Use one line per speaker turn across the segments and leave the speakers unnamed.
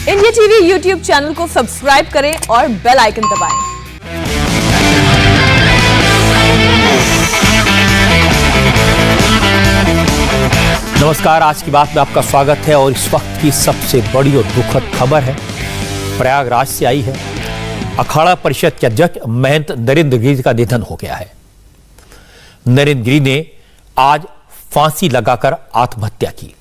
India TV YouTube channel को subscribe करें और बेल आइकन दबाएं।
नमस्कार, आज की बात में आपका स्वागत है और इस वक्त की सबसे बड़ी और दुखद खबर है, प्रयागराज से आई है। अखाड़ा परिषद के अध्यक्ष महंत नरेंद्र गिरी का निधन हो गया है। नरेंद्र गिरी ने आज फांसी लगाकर आत्महत्या की।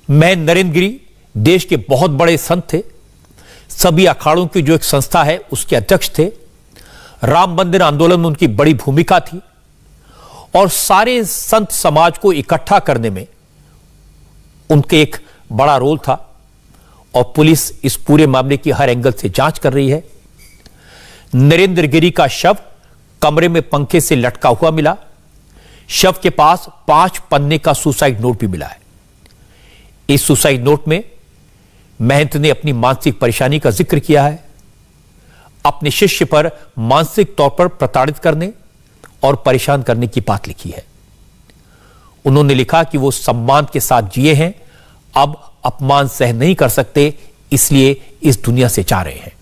महंत नरेंद्र गिरी देश के बहुत बड़े संत थे। सभी अखाड़ों की जो एक संस्था है उसके अध्यक्ष थे। राम मंदिर आंदोलन में उनकी बड़ी भूमिका थी और सारे संत समाज को इकट्ठा करने में उनके एक बड़ा रोल था। और पुलिस इस पूरे मामले की हर एंगल से जांच कर रही है। नरेंद्र गिरी का शव कमरे में पंखे से लटका हुआ मिला। शव के पास 5 पन्ने का सुसाइड नोट भी मिला है। इस सुसाइड नोट में महंत ने अपनी मानसिक परेशानी का जिक्र किया है। अपने शिष्य पर मानसिक तौर पर प्रताड़ित करने और परेशान करने की बात लिखी है। उन्होंने लिखा कि वो सम्मान के साथ जिए हैं, अब अपमान सह नहीं कर सकते, इसलिए इस दुनिया से जा रहे हैं,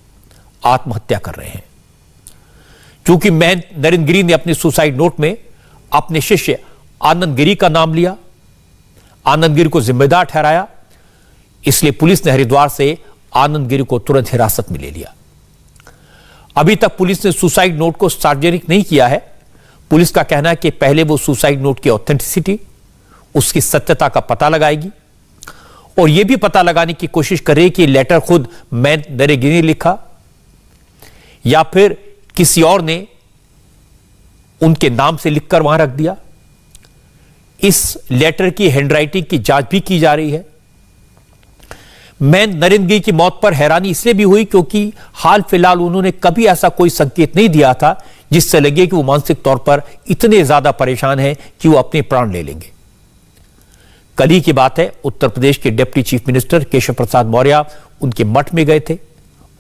आत्महत्या कर रहे हैं। क्योंकि महंत नरेंद्र गिरी ने अपने सुसाइड नोट में अपने शिष्य आनंद गिरी का नाम लिया, आनंद गिरी को जिम्मेदार ठहराया, इसलिए पुलिस ने हरिद्वार से आनंद गिरी को तुरंत हिरासत में ले लिया। अभी तक पुलिस ने सुसाइड नोट को सार्वजनिक नहीं किया है। पुलिस का कहना है कि पहले वो सुसाइड नोट की ऑथेंटिसिटी, उसकी सत्यता का पता लगाएगी और यह भी पता लगाने की कोशिश करे कि लेटर खुद महंत नरेंद्र गिरी ने लिखा या फिर किसी और ने उनके नाम से लिखकर वहां रख दिया। इस लेटर की हैंडराइटिंग की जांच भी की जा रही है। महंत नरेंद्र गिरी की मौत पर हैरानी इसलिए भी हुई क्योंकि हाल फिलहाल उन्होंने कभी ऐसा कोई संकेत नहीं दिया था जिससे लगे कि वो मानसिक तौर पर इतने ज्यादा परेशान हैं कि वो अपने प्राण ले लेंगे। कल ही की बात है, उत्तर प्रदेश के deputy chief minister Keshav Prasad Maurya उनके मठ में गए थे,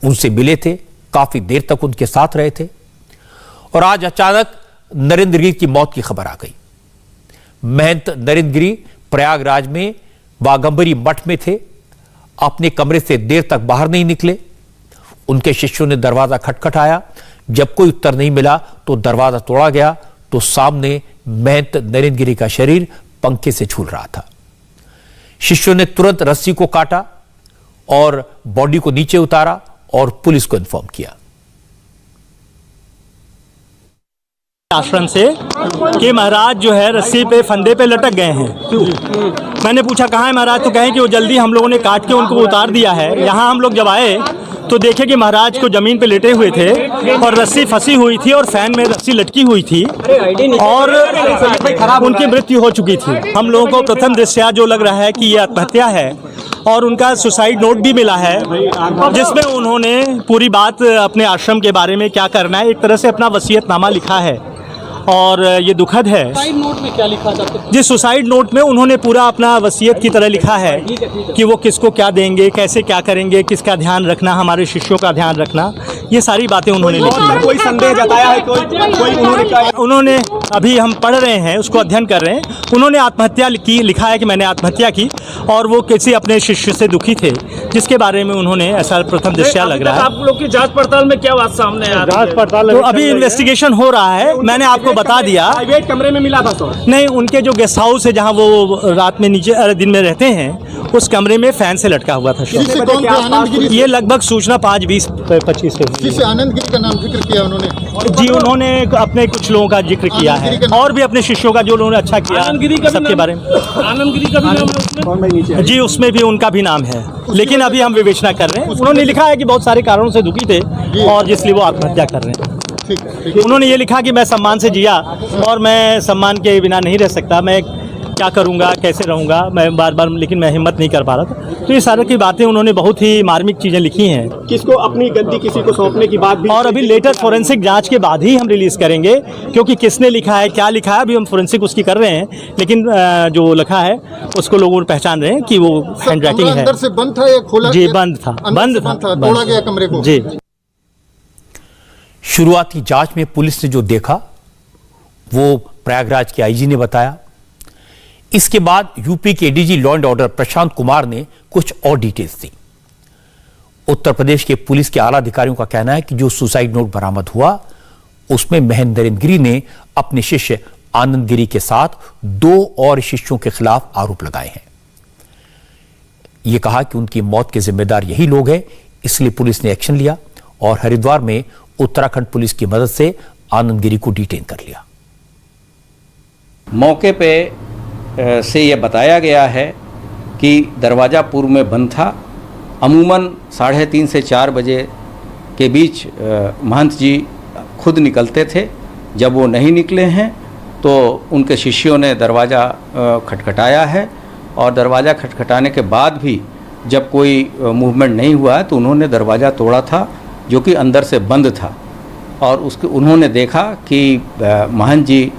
उनसे मिले थे, काफी देर तक उनके साथ रहे थे और आज अचानक नरेंद्र गिरी की मौत की खबर आ गई। महंत नरेंद्र गिरी प्रयागराज में बाघंबरी मठ में थे, अपने कमरे से देर तक बाहर नहीं निकले। उनके शिष्यों ने दरवाजा खटखटाया, जब कोई उत्तर नहीं मिला तो दरवाजा तोड़ा गया तो सामने महंत नरेंद्र गिरी का शरीर पंखे से झूल रहा था। शिष्यों ने तुरंत रस्सी को काटा और बॉडी को नीचे उतारा और पुलिस को इन्फॉर्म किया।
आश्रम से कि महाराज जो है रस्सी पे फंदे पे लटक गए हैं। मैंने पूछा कहाँ है महाराज, तो कहें कि वो जल्दी हम लोगों ने काट के उनको उतार दिया है। यहाँ हम लोग जब आए तो देखे कि महाराज को जमीन पे लेटे हुए थे और रस्सी फंसी हुई थी और फैन में रस्सी लटकी हुई थी और उनकी मृत्यु हो चुकी थी। हम लोगों को प्रथम दृष्टया जो लग रहा है कि ये आत्महत्या है और उनका सुसाइड नोट भी मिला है जिसमें उन्होंने पूरी बात अपने आश्रम के बारे में क्या करना है, एक तरह से अपना वसीयतनामा लिखा है और ये दुखद है।
सुसाइड नोट में क्या लिखा था?
जिस सुसाइड नोट में उन्होंने पूरा अपना वसीयत की तरह लिखा है कि वो किसको क्या देंगे, कैसे क्या करेंगे, किसका ध्यान रखना, हमारे शिष्यों का ध्यान रखना, ये सारी बातें उन्होंने लिखी है।
कोई संदेह जताया है? कोई
उन्होंने अभी हम पढ़ रहे हैं, उसको अध्ययन कर रहे हैं। उन्होंने आत्महत्या की, लिखा है कि मैंने आत्महत्या की और वो किसी अपने शिष्य से दुखी थे जिसके बारे में उन्होंने ऐसा प्रथम दृष्टया लग रहा है।
आप लोग की जांच पड़ताल में क्या बात सामने आ रही है?
जांच पड़ताल तो अभी इन्वेस्टिगेशन हो रहा है। मैंने आपको बता दिया,
प्राइवेट कमरे में मिला था तो
नहीं, उनके जो गेस्ट हाउस है जहां वो रात में नीचे दिन में रहते हैं, उस कमरे में फैन से लटका हुआ था। ये लगभग सूचना 5:20-25 से।
आनंद गिरी का नाम जिक्र किया उन्होंने
जी, उन्होंने अपने कुछ लोगों का जिक्र किया है और भी अपने शिष्यों का जो उन्होंने अच्छा किया सबके बारे में।
आनंद गिरी का भी नाम है
जी, उसमें भी उनका भी नाम है, लेकिन अभी हम विवेचना कर रहे हैं। उन्होंने लिखा है कि बहुत सारे कारणों से दुखी थे और इसलिए वो आत्महत्या कर रहे हैं। उन्होंने ये लिखा कि मैं सम्मान से जिया और मैं सम्मान के बिना नहीं रह सकता, मैं क्या करूंगा, कैसे रहूंगा, मैं बार बार, लेकिन मैं हिम्मत नहीं कर पा रहा था। तो ये सारी की बातें उन्होंने बहुत ही मार्मिक चीज़ें लिखी हैं।
किसको अपनी गद्दी किसी को सौंपने की बात भी,
और अभी लेटर फोरेंसिक जांच के बाद ही हम रिलीज करेंगे क्योंकि किसने लिखा है, क्या लिखा है, अभी हम फोरेंसिक उसकी कर रहे हैं। लेकिन जो लिखा है उसको लोग पहचान रहे हैं कि वो हैंड राइटिंग है।
अंदर से बंद था या खोला?
जी, बंद था, बंद था,
तोड़ा गया कमरे को।
जी।
शुरुआती जांच में पुलिस ने जो देखा वो प्रयागराज के आईजी ने बताया। इसके बाद यूपी के ADG law and order Prashant Kumar ने कुछ और डिटेल्स दी। उत्तर प्रदेश के पुलिस के आला अधिकारियों का कहना है कि जो सुसाइड नोट बरामद हुआ उसमें महेंद्र नरेंद्र गिरी ने अपने शिष्य आनंद गिरी के साथ 2 और शिष्यों के खिलाफ आरोप लगाए हैं। यह कहा कि उनकी मौत के जिम्मेदार यही लोग हैं, इसलिए पुलिस ने एक्शन लिया और हरिद्वार में उत्तराखंड पुलिस की मदद से आनंद गिरी को डिटेन कर लिया।
मौके पे से यह बताया गया है कि दरवाज़ा पूर्व में बंद था। अमूमन 3:30 से 4 बजे के बीच महंत जी खुद निकलते थे। जब वो नहीं निकले हैं तो उनके शिष्यों ने दरवाज़ा खटखटाया है और दरवाज़ा खटखटाने के बाद भी जब कोई मूवमेंट नहीं हुआ है तो उन्होंने दरवाज़ा तोड़ा था, जो कि अंदर से बंद था। और उन्होंने देखा कि महंत जी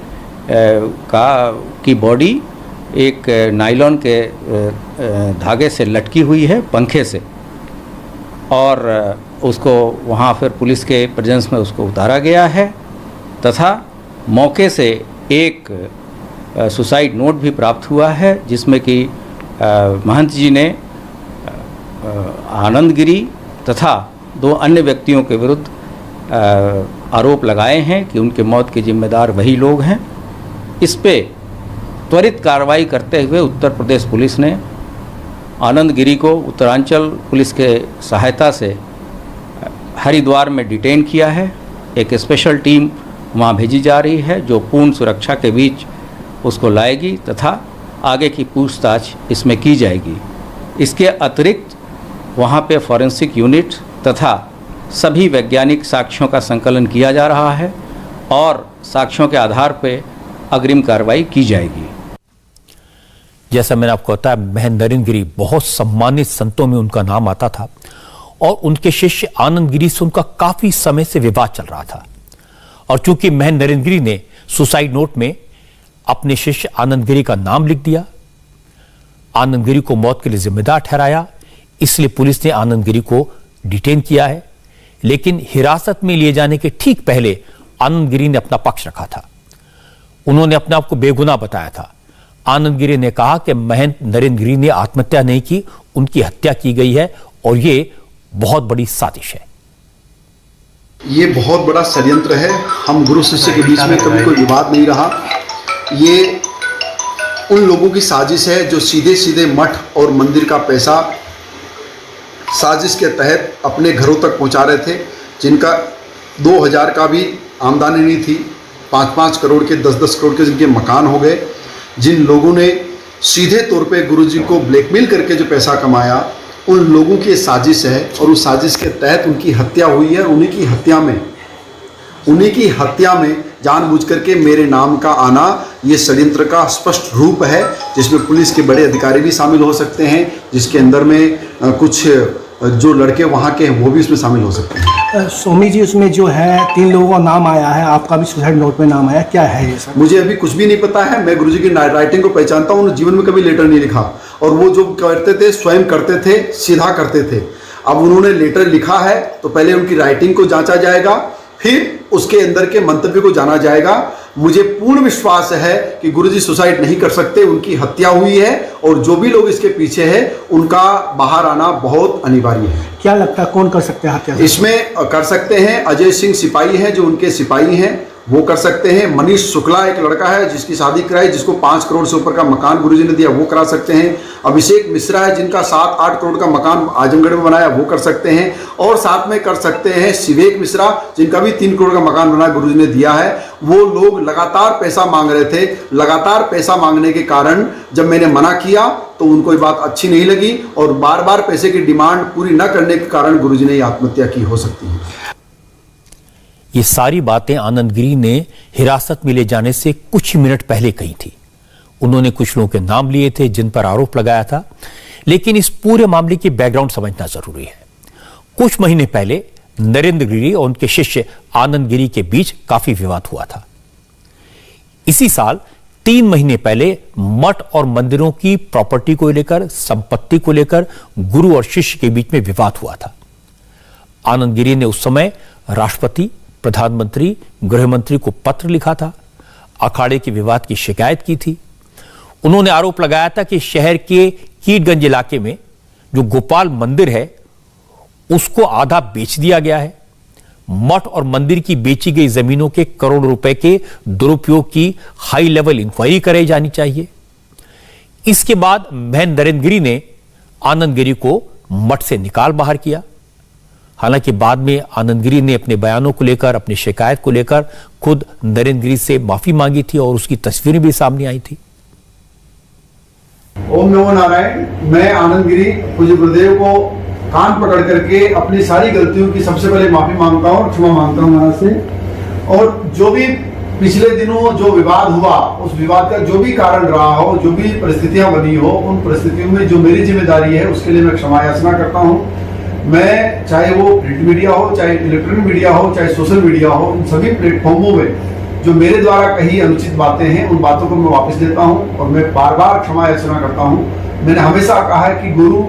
की बॉडी एक नायलॉन के धागे से लटकी हुई है पंखे से, और उसको वहाँ फिर पुलिस के प्रेजेंस में उसको उतारा गया है तथा मौके से एक सुसाइड नोट भी प्राप्त हुआ है, जिसमें कि महंत जी ने आनंद गिरी तथा 2 अन्य व्यक्तियों के विरुद्ध आरोप लगाए हैं कि उनके मौत के जिम्मेदार वही लोग हैं। इस पे त्वरित कार्रवाई करते हुए उत्तर प्रदेश पुलिस ने आनंद गिरी को उत्तरांचल पुलिस के सहायता से हरिद्वार में डिटेन किया है। एक स्पेशल टीम वहाँ भेजी जा रही है जो पूर्ण सुरक्षा के बीच उसको लाएगी तथा आगे की पूछताछ इसमें की जाएगी। इसके अतिरिक्त वहाँ पे फॉरेंसिक यूनिट तथा सभी वैज्ञानिक साक्ष्यों का संकलन किया जा रहा है और साक्ष्यों के आधार पर अग्रिम कार्रवाई की जाएगी।
जैसा मैंने आपको बताया, महेंद्र नरेंद्र गिरी बहुत सम्मानित संतों में उनका नाम आता था और उनके शिष्य आनंद गिरी से उनका काफी समय से विवाद चल रहा था। और चूंकि महेंद्र नरेंद्र गिरी ने सुसाइड नोट में अपने शिष्य आनंद गिरी का नाम लिख दिया, आनंद गिरी को मौत के लिए जिम्मेदार ठहराया, इसलिए पुलिस ने आनंद गिरी को डिटेन किया है। लेकिन हिरासत में लिए जाने के ठीक पहले आनंद गिरी ने अपना पक्ष रखा था। उन्होंने अपने आप को बेगुनाह बताया था। आनंद गिरी ने कहा कि महेंद्र नरेंद्र गिरी ने आत्महत्या नहीं की, उनकी हत्या की गई है और यह बहुत बड़ी साजिश है।
ये बहुत बड़ा षड्यंत्र है। हम गुरु शिष्य के बीच में कभी कोई विवाद नहीं रहा। ये उन लोगों की साजिश है जो सीधे सीधे मठ और मंदिर का पैसा साजिश के तहत अपने घरों तक पहुंचा रहे थे, जिनका 2000 का भी आमदनी नहीं थी, 5-5 करोड़ के 10-10 करोड़ के जिनके मकान हो गए। जिन लोगों ने सीधे तौर पे गुरुजी को ब्लैकमेल करके जो पैसा कमाया, उन लोगों की साजिश है और उस साजिश के तहत उनकी हत्या हुई है। उन्हीं की हत्या में जानबूझ करके मेरे नाम का आना ये षड्यंत्र का स्पष्ट रूप है, जिसमें पुलिस के बड़े अधिकारी भी शामिल हो सकते हैं, जिसके अंदर में कुछ जो लड़के वहाँ के हैं वो भी उसमें शामिल हो सकते हैं।
स्वामी जी, उसमें जो है 3 लोगों का नाम आया है, आपका भी सुसाइड नोट में नाम आया, क्या है ये सब?
मुझे अभी कुछ भी नहीं पता है। मैं गुरुजी की राइटिंग को पहचानता हूँ, उन्होंने जीवन में कभी लेटर नहीं लिखा और वो जो करते थे स्वयं करते थे, सीधा करते थे। अब उन्होंने लेटर लिखा है तो पहले उनकी राइटिंग को जांचा जाएगा, फिर उसके अंदर के मंतव्य को जाना जाएगा। मुझे पूर्ण विश्वास है कि गुरुजी सुसाइड नहीं कर सकते, उनकी हत्या हुई है और जो भी लोग इसके पीछे हैं उनका बाहर आना बहुत अनिवार्य है।
क्या लगता है कौन कर सकते हैं हत्या?
इसमें कर सकते हैं अजय सिंह सिपाही हैं, जो उनके सिपाही हैं, वो कर सकते हैं। मनीष शुक्ला एक लड़का है जिसकी शादी कराई, जिसको 5 करोड़ से ऊपर का मकान गुरुजी ने दिया, वो करा सकते हैं। अभिषेक मिश्रा है जिनका 7-8 करोड़ का मकान आजमगढ़ में बनाया, वो कर सकते हैं। और साथ में कर सकते हैं शिवेक मिश्रा, जिनका भी 3 करोड़ का मकान बनाया गुरुजी ने दिया है। वो लोग लगातार पैसा मांग रहे थे। लगातार पैसा मांगने के कारण जब मैंने मना किया तो उनको ये बात अच्छी नहीं लगी और बार बार पैसे की डिमांड पूरी न करने के कारण गुरुजी ने आत्महत्या की हो सकती है।
ये सारी बातें आनंद गिरी ने हिरासत में ले जाने से कुछ मिनट पहले कही थी। उन्होंने कुछ लोगों के नाम लिए थे जिन पर आरोप लगाया था, लेकिन इस पूरे मामले की बैकग्राउंड समझना जरूरी है। कुछ महीने पहले नरेंद्र गिरी और उनके शिष्य आनंद गिरी के बीच काफी विवाद हुआ था। इसी साल 3 महीने पहले मठ और मंदिरों की प्रॉपर्टी को लेकर, संपत्ति को लेकर गुरु और शिष्य के बीच में विवाद हुआ था। आनंद गिरी ने उस समय राष्ट्रपति, प्रधानमंत्री, गृह मंत्री को पत्र लिखा था, अखाड़े के विवाद की शिकायत की थी। उन्होंने आरोप लगाया था कि शहर के कीटगंज इलाके में जो गोपाल मंदिर है उसको आधा बेच दिया गया है। मठ और मंदिर की बेची गई जमीनों के करोड़ रुपए के दुरुपयोग की हाई लेवल इंक्वायरी कराई जानी चाहिए। इसके बाद महेंद्र नरेंद्र गिरी ने आनंद गिरी को मठ से निकाल बाहर किया। हालांकि बाद में आनंद गिरी ने अपने बयानों को लेकर, अपनी शिकायत को लेकर खुद नरेंद्र गिरी से माफी मांगी थी और उसकी तस्वीरें भी सामने आई थी।
ओम नमो नारायण। मैं आनंद गिरी पूज्य गुरुदेव को कान पकड़ करके अपनी सारी गलतियों की सबसे पहले माफी मांगता हूँ, क्षमा मांगता हूँ महाराज से। और जो भी पिछले दिनों जो विवाद हुआ, उस विवाद का जो भी कारण रहा हो, जो भी परिस्थितियां बनी हो, उन परिस्थितियों में जो मेरी जिम्मेदारी है उसके लिए मैं क्षमा याचना करता हूँ। मैं चाहे वो प्रिंट मीडिया हो, चाहे इलेक्ट्रॉनिक मीडिया हो, चाहे सोशल मीडिया हो, इन सभी प्लेटफॉर्मों में जो मेरे द्वारा कही अनुचित बातें हैं, उन बातों को मैं वापस लेता हूँ और मैं बार बार क्षमा याचना करता हूँ। मैंने हमेशा कहा है कि गुरु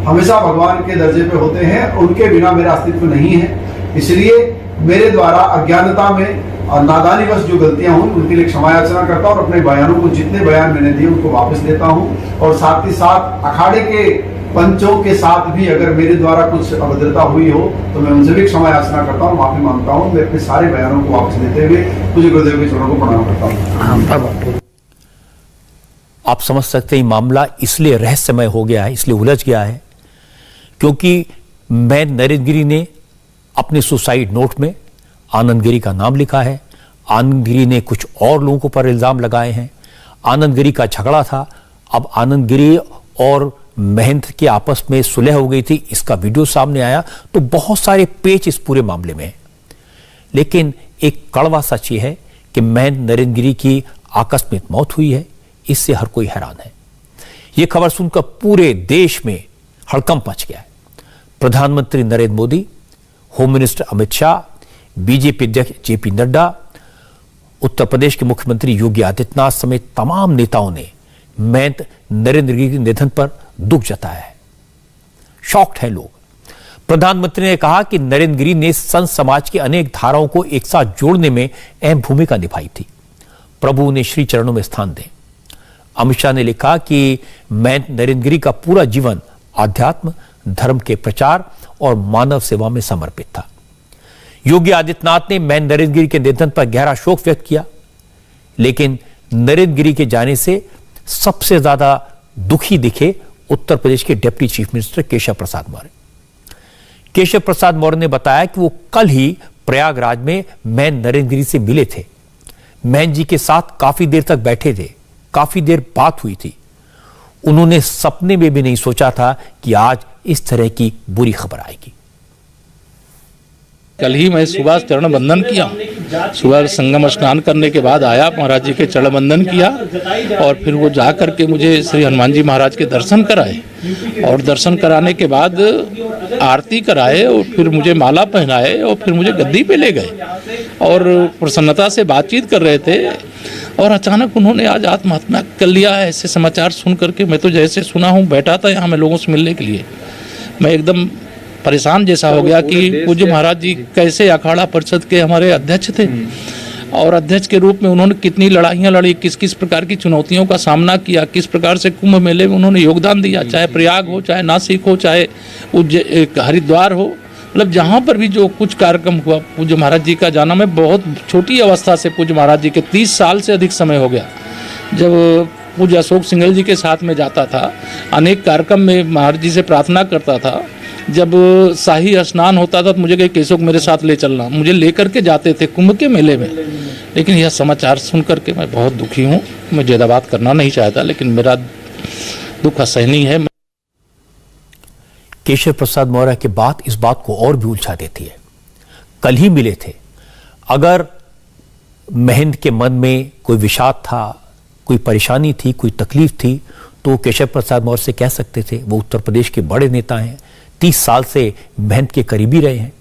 हमेशा भगवान के दर्जे पे होते हैं, उनके बिना मेरा अस्तित्व नहीं है। इसलिए मेरे द्वारा अज्ञानता में और नादानीवश जो गलतियां हुई उनके लिए क्षमा याचना करता हूं और अपने बयानों को, जितने बयान मैंने दिए उनको वापस लेता हूं। और साथ ही साथ अखाड़े के पंचों के साथ भी अगर मेरे द्वारा कुछ अभद्रता हुई हो तो मैं उनसे भी क्षमा याचना करता हूं, माफी मांगता हूं। मैं अपने सारे बयानों को वापस लेते हुए पूज्य गुरुदेव के चरणों को प्रणाम करता हूं।
आप समझ सकते हैं मामला इसलिए रहस्यमय हो गया है, इसलिए उलझ गया है क्योंकि महेंद्र नरेंद्र गिरी ने अपने सुसाइड नोट में आनंद गिरी का नाम लिखा है। आनंद गिरी ने कुछ और लोगों पर इल्जाम लगाए हैं। आनंद गिरी का झगड़ा था, अब आनंद गिरी और महेंद्र के आपस में सुलह हो गई थी, इसका वीडियो सामने आया। तो बहुत सारे पेच इस पूरे मामले में हैं। लेकिन एक कड़वा सच ये है कि महेंद्र नरेंद्र गिरी की आकस्मिक मौत हुई है, इससे हर कोई हैरान है। यह खबर सुनकर पूरे देश में हड़कंप मच गया है। प्रधानमंत्री Narendra Modi, home minister Amit Shah, BJP अध्यक्ष जेपी नड्डा, उत्तर प्रदेश के मुख्यमंत्री योगी आदित्यनाथ समेत तमाम नेताओं ने महेंद्र नरेंद्र गिरी के निधन पर दुख जताया है। शॉक्ड हैं लोग। प्रधानमंत्री ने कहा कि नरेंद्र गिरी ने संत समाज की अनेक धाराओं को एक साथ जोड़ने में अहम भूमिका निभाई थी। प्रभु उन्हें श्री चरणों में स्थान दें। अमित शाह ने लिखा कि महेंद्र नरेंद्र गिरी का पूरा जीवन आध्यात्म, धर्म के प्रचार और मानव सेवा में समर्पित था। योगी आदित्यनाथ ने महेंद्र नरेंद्र गिरी के निधन पर गहरा शोक व्यक्त किया। लेकिन नरेंद्र गिरी के जाने से सबसे ज्यादा दुखी दिखे उत्तर प्रदेश के deputy chief minister Keshav Prasad Maurya. Keshav Prasad Maurya ने बताया कि वो कल ही प्रयागराज में महेंद्र नरेंद्र गिरी से मिले थे। महेंद्र जी के साथ काफी देर तक बैठे थे, काफी देर बात हुई थी। उन्होंने सपने में भी नहीं सोचा था कि आज इस तरह की बुरी खबर आएगी।
कल ही मैं सुबह चरण बंदन किया, सुबह संगम स्नान करने के बाद आया, महाराज जी के चरण बंदन किया और फिर वो जा करके मुझे श्री हनुमान जी महाराज के दर्शन कराए और दर्शन कराने के बाद आरती कराए और फिर मुझे माला पहनाए और फिर मुझे गद्दी पे ले गए और प्रसन्नता से बातचीत कर रहे थे और अचानक उन्होंने आज आत्महत्या कर लिया है। ऐसे समाचार सुन करके मैं तो जैसे सुना हूँ, बैठा था यहाँ मैं लोगों से मिलने के लिए, मैं एकदम परेशान जैसा हो गया कि पूज्य महाराज जी कैसे अखाड़ा परिषद के हमारे अध्यक्ष थे और अध्यक्ष के रूप में उन्होंने कितनी लड़ाइयाँ लड़ी, किस किस प्रकार की चुनौतियों का सामना किया, किस प्रकार से कुंभ मेले में उन्होंने योगदान दिया, चाहे प्रयाग हो, चाहे नासिक हो, चाहे हरिद्वार हो, मतलब जहाँ पर भी जो कुछ कार्यक्रम हुआ पूज्य महाराज जी का जाना। मैं बहुत छोटी अवस्था से पूज्य महाराज जी के 30 साल से अधिक समय हो गया, जब पूज्य अशोक सिंघल जी के साथ में जाता था, अनेक कार्यक्रम में महाराज जी से प्रार्थना करता था। जब शाही स्नान होता था तो मुझे कहे केशव मेरे साथ ले चलना, मुझे लेकर के जाते थे कुंभ के मेले में। लेकिन यह समाचार सुन करके मैं बहुत दुखी हूँ। मैं ज़्यादा बात करना नहीं चाहता, लेकिन मेरा दुख असहनीय है।
केशव प्रसाद मौर्य की बात इस बात को और भी उलझा देती है। कल ही मिले थे, अगर महेंद्र के मन में कोई विषाद था, कोई परेशानी थी, कोई तकलीफ थी, तो केशव प्रसाद मौर्य से कह सकते थे। वो उत्तर प्रदेश के बड़े नेता हैं, 30 साल से महेंद्र के करीबी रहे हैं।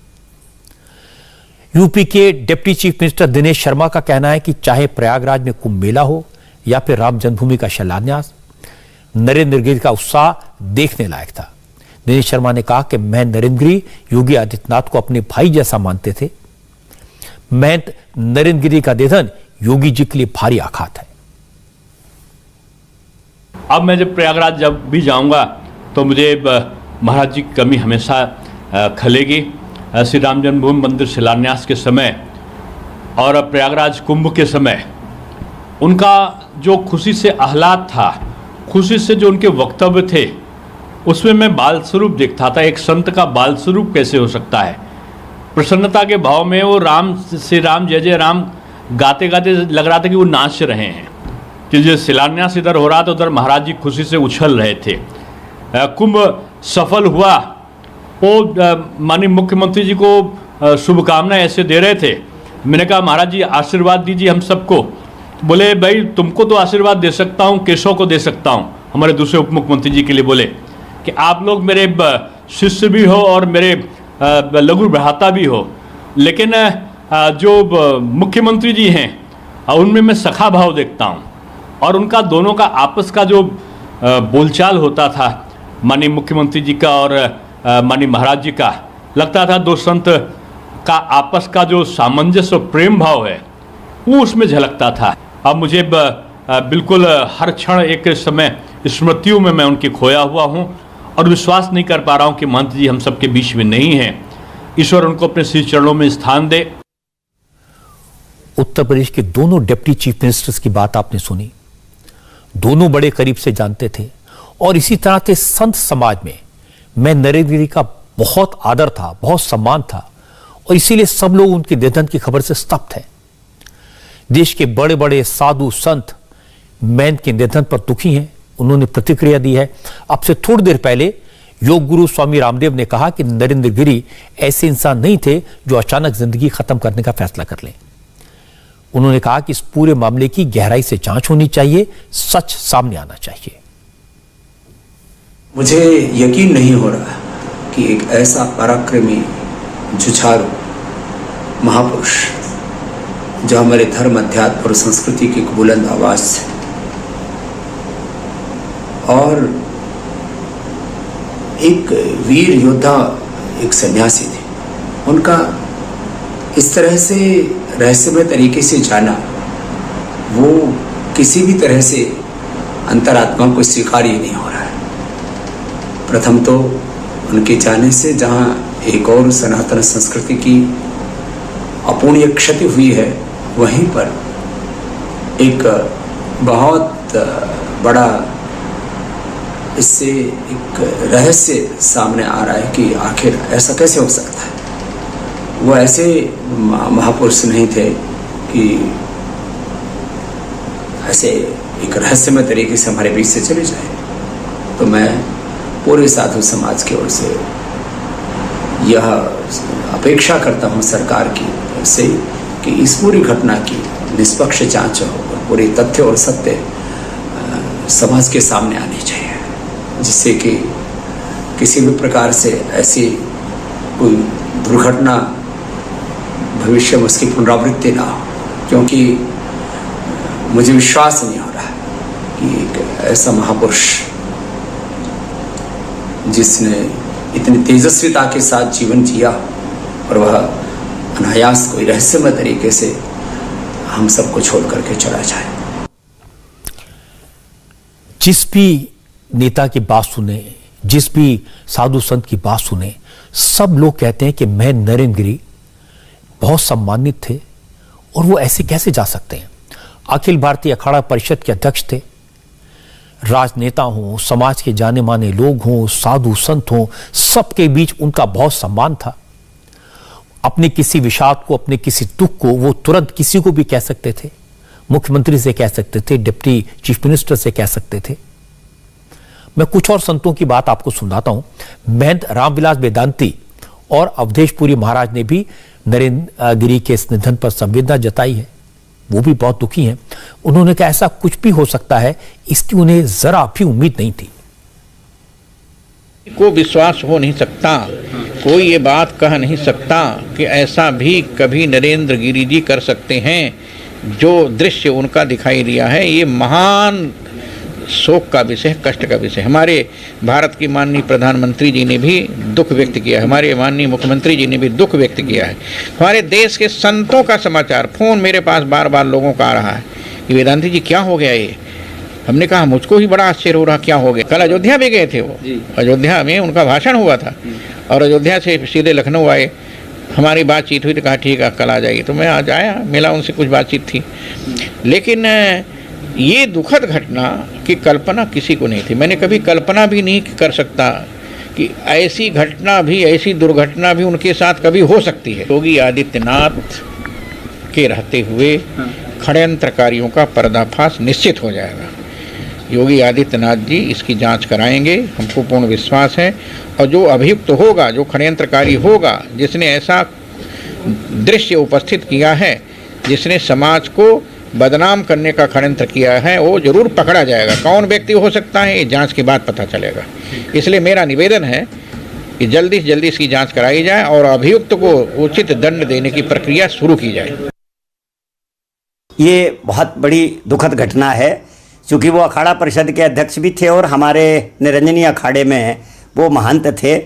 यूपी के deputy chief minister Dinesh Sharma का कहना है कि चाहे प्रयागराज में कुंभ मेला हो या फिर राम जन्मभूमि का शिलान्यास, नरेंद्र गिरी का उत्साह देखने लायक था। दिनेश शर्मा ने कहा कि महेंद्र नरेंद्र गिरी योगी आदित्यनाथ को अपने भाई जैसा मानते थे। महेंद्र नरेंद्र गिरी का निधन योगी जी के लिए भारी आघात है।
अब मैं जब प्रयागराज जब भी जाऊंगा तो मुझे महाराज जी की कमी हमेशा खलेगी। श्री राम जन्मभूमि मंदिर शिलान्यास के समय और प्रयागराज कुंभ के समय उनका जो खुशी से आह्लाद था, खुशी से जो उनके वक्तव्य थे, उसमें मैं बाल स्वरूप देखता था। एक संत का बाल स्वरूप कैसे हो सकता है? प्रसन्नता के भाव में वो राम श्री राम जय जय राम गाते गाते लग रहा था कि वो नाच रहे हैं। कि जो शिलान्यास इधर हो रहा था उधर महाराज जी खुशी से उछल रहे थे। कुंभ सफल हुआ, वो माननीय मुख्यमंत्री जी को शुभकामनाएं ऐसे दे रहे थे। मैंने कहा महाराज जी आशीर्वाद दीजिए हम सबको। बोले भाई तुमको तो आशीर्वाद दे सकता हूँ, केशव को दे सकता हूँ, हमारे दूसरे उप मुख्यमंत्री जी के लिए बोले कि आप लोग मेरे शिष्य भी हो और मेरे लघु भ्राता भी हो, लेकिन जो मुख्यमंत्री जी हैं उनमें मैं सखा भाव देखता हूँ। और उनका दोनों का आपस का जो बोलचाल होता था, माननीय मुख्यमंत्री जी का और माननीय महाराज जी का, लगता था दो संत का आपस का जो सामंजस्य और प्रेम भाव है वो उसमें झलकता था। अब मुझे बिल्कुल हर क्षण एक समय स्मृतियों में मैं उनके खोया हुआ हूँ और विश्वास नहीं कर पा रहा हूँ कि महंत जी हम सबके बीच में नहीं हैं। ईश्वर उनको अपने श्री चरणों में स्थान दे।
उत्तर प्रदेश के दोनों डिप्टी चीफ मिनिस्टर्स की बात आपने सुनी, दोनों बड़े करीब से जानते थे और इसी तरह से संत समाज में मैं नरेंद्र गिरी का बहुत आदर था, बहुत सम्मान था और इसीलिए सब लोग उनके निधन की खबर से स्तब्ध हैं। देश के बड़े बड़े साधु संत मैन के निधन पर दुखी हैं, उन्होंने प्रतिक्रिया दी है। अब से थोड़ी देर पहले योग गुरु स्वामी रामदेव ने कहा कि नरेंद्र गिरी ऐसे इंसान नहीं थे जो अचानक जिंदगी खत्म करने का फैसला कर लें। उन्होंने कहा कि इस पूरे मामले की गहराई से जांच होनी चाहिए, सच सामने आना चाहिए।
मुझे यकीन नहीं हो रहा कि एक ऐसा पराक्रमी, जुझारू महापुरुष जो हमारे धर्म, अध्यात्म और संस्कृति की एक बुलंद आवाज है और एक वीर योद्धा, एक सन्यासी थे, उनका इस तरह से रहस्यमय तरीके से जाना वो किसी भी तरह से अंतरात्मा को स्वीकार्य नहीं हो रहा है। प्रथम तो उनके जाने से जहाँ एक और सनातन संस्कृति की अपूर्णीय क्षति हुई है, वहीं पर एक बहुत बड़ा इससे एक रहस्य सामने आ रहा है कि आखिर ऐसा कैसे हो सकता है। वो ऐसे महापुरुष नहीं थे कि ऐसे एक रहस्यमय तरीके से हमारे बीच से चले जाए। तो मैं पूरे साधु समाज की ओर से यह अपेक्षा करता हूँ सरकार की से कि इस पूरी घटना की निष्पक्ष जांच हो और पूरे तथ्य और सत्य समाज के सामने आने चाहिए, जिससे कि किसी भी प्रकार से ऐसी कोई दुर्घटना भविष्य में उसकी पुनरावृत्ति ना हो। क्योंकि मुझे विश्वास नहीं हो रहा कि एक ऐसा महापुरुष जिसने इतनी तेजस्विता के साथ जीवन जिया और वह अनायास कोई रहस्यमय तरीके से हम सबको छोड़ करके चला जाए।
जिस भी नेता की बात सुने, जिस भी साधु संत की बात सुने, सब लोग कहते हैं कि मैं नरेंद्र गिरी बहुत सम्मानित थे और वो ऐसे कैसे जा सकते हैं। अखिल भारतीय अखाड़ा परिषद के अध्यक्ष थे, राजनेता हों, समाज के जाने माने लोग हों, साधु संत हों, सबके बीच उनका बहुत सम्मान था। अपने किसी विषाद को, अपने किसी दुख को वो तुरंत किसी को भी कह सकते थे, मुख्यमंत्री से कह सकते थे, डिप्टी चीफ मिनिस्टर से कह सकते थे। मैं कुछ और संतों की बात आपको सुनाता हूं। महंत रामविलास वेदांती और अवधेश पुरी महाराज ने भी नरेंद्र गिरी के इस निधन पर संवेदना जताई है, वो भी बहुत दुखी हैं। उन्होंने कहा ऐसा कुछ भी हो सकता है, इसकी उन्हें जरा भी उम्मीद नहीं थी।
को विश्वास हो नहीं सकता, कोई ये बात कह नहीं सकता कि ऐसा भी कभी नरेंद्र गिरी जी कर सकते हैं। जो दृश्य उनका दिखाई दिया है ये महान शोक का विषय, कष्ट का विषय। हमारे भारत की माननीय प्रधानमंत्री जी ने भी दुख व्यक्त किया है, हमारे माननीय मुख्यमंत्री जी ने भी दुख व्यक्त किया है। हमारे देश के संतों का समाचार, फोन मेरे पास बार बार लोगों का आ रहा है कि वेदांती जी क्या हो गया ये, हमने कहा मुझको ही बड़ा आश्चर्य हो रहा, क्या हो गया। कल अयोध्या भी गए थे वो, अयोध्या में उनका भाषण हुआ था और अयोध्या से सीधे लखनऊ आए। हमारी बातचीत हुई तो कहा ठीक है कल आ जाइए, तो मैं आज आया, मिला उनसे, कुछ बातचीत थी। लेकिन ये दुखद घटना की कल्पना किसी को नहीं थी। मैंने कभी कल्पना भी नहीं कर सकता कि ऐसी घटना भी, ऐसी दुर्घटना भी उनके साथ कभी हो सकती है। योगी आदित्यनाथ के रहते हुए षड्यंत्रकारियों का पर्दाफाश निश्चित हो जाएगा। योगी आदित्यनाथ जी इसकी जांच कराएंगे, हमको पूर्ण विश्वास है। और जो अभियुक्त होगा, जो षड्यंत्रकारी होगा, जिसने ऐसा दृश्य उपस्थित किया है, जिसने समाज को बदनाम करने का षड्यंत्र किया है, वो जरूर पकड़ा जाएगा। कौन व्यक्ति हो सकता है, ये जांच के बाद पता चलेगा। इसलिए मेरा निवेदन है कि जल्दी से जल्दी इसकी जांच कराई जाए और अभियुक्त को उचित दंड देने की प्रक्रिया शुरू की जाए।
ये बहुत बड़ी दुखद घटना है, क्योंकि वो अखाड़ा परिषद के अध्यक्ष भी थे और हमारे निरंजनी अखाड़े में वो महंत थे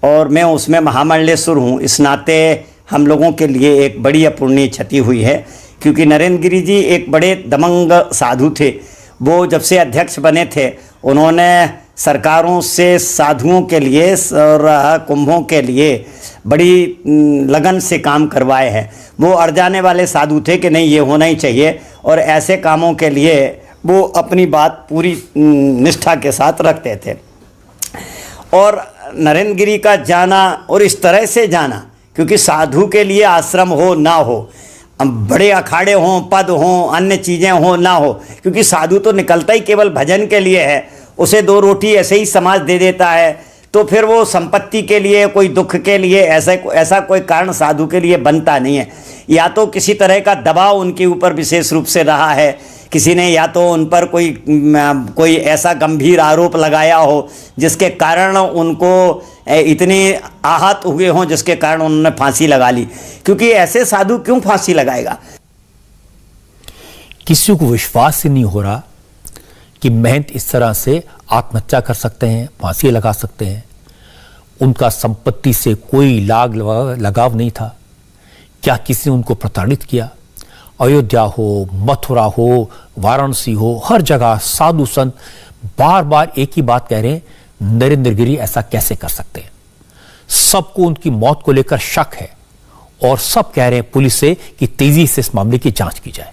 और मैं उसमें महामंडलेश्वर हूँ। इस नाते हम लोगों के लिए एक बड़ी अपूर्णीय क्षति हुई है, क्योंकि नरेंद्र गिरी जी एक बड़े दमंग साधु थे। वो जब से अध्यक्ष बने थे, उन्होंने सरकारों से साधुओं के लिए और कुंभों के लिए बड़ी लगन से काम करवाए हैं। वो अड़जाने वाले साधु थे कि नहीं ये होना ही चाहिए, और ऐसे कामों के लिए वो अपनी बात पूरी निष्ठा के साथ रखते थे। और नरेंद्र गिरी का जाना, और इस तरह से जाना, क्योंकि साधु के लिए आश्रम हो ना हो, बड़े अखाड़े हों, पद हों, अन्य चीज़ें हों ना हो, क्योंकि साधु तो निकलता ही केवल भजन के लिए है। उसे 2 रोटी ऐसे ही समाज दे देता है, तो फिर वो संपत्ति के लिए, कोई दुख के लिए ऐसा कोई कारण साधु के लिए बनता नहीं है। या तो किसी तरह का दबाव उनके ऊपर विशेष रूप से रहा है, किसी ने या तो उन पर कोई ऐसा गंभीर आरोप लगाया हो जिसके कारण उनको इतने आहत हुए हों, जिसके कारण उन्होंने फांसी लगा ली। क्योंकि ऐसे साधु क्यों फांसी लगाएगा।
किसी को विश्वास ही नहीं हो रहा कि महंत इस तरह से आत्महत्या कर सकते हैं, फांसी लगा सकते हैं। उनका संपत्ति से कोई लगाव नहीं था। क्या किसी ने उनको प्रताड़ित किया? अयोध्या हो, मथुरा हो, वाराणसी हो, हर जगह साधु संत बार बार एक ही बात कह रहे हैं, नरेंद्र गिरी ऐसा कैसे कर सकते हैं। सबको उनकी मौत को लेकर शक है और सब कह रहे हैं पुलिस से कि तेजी से इस मामले की जांच की जाए।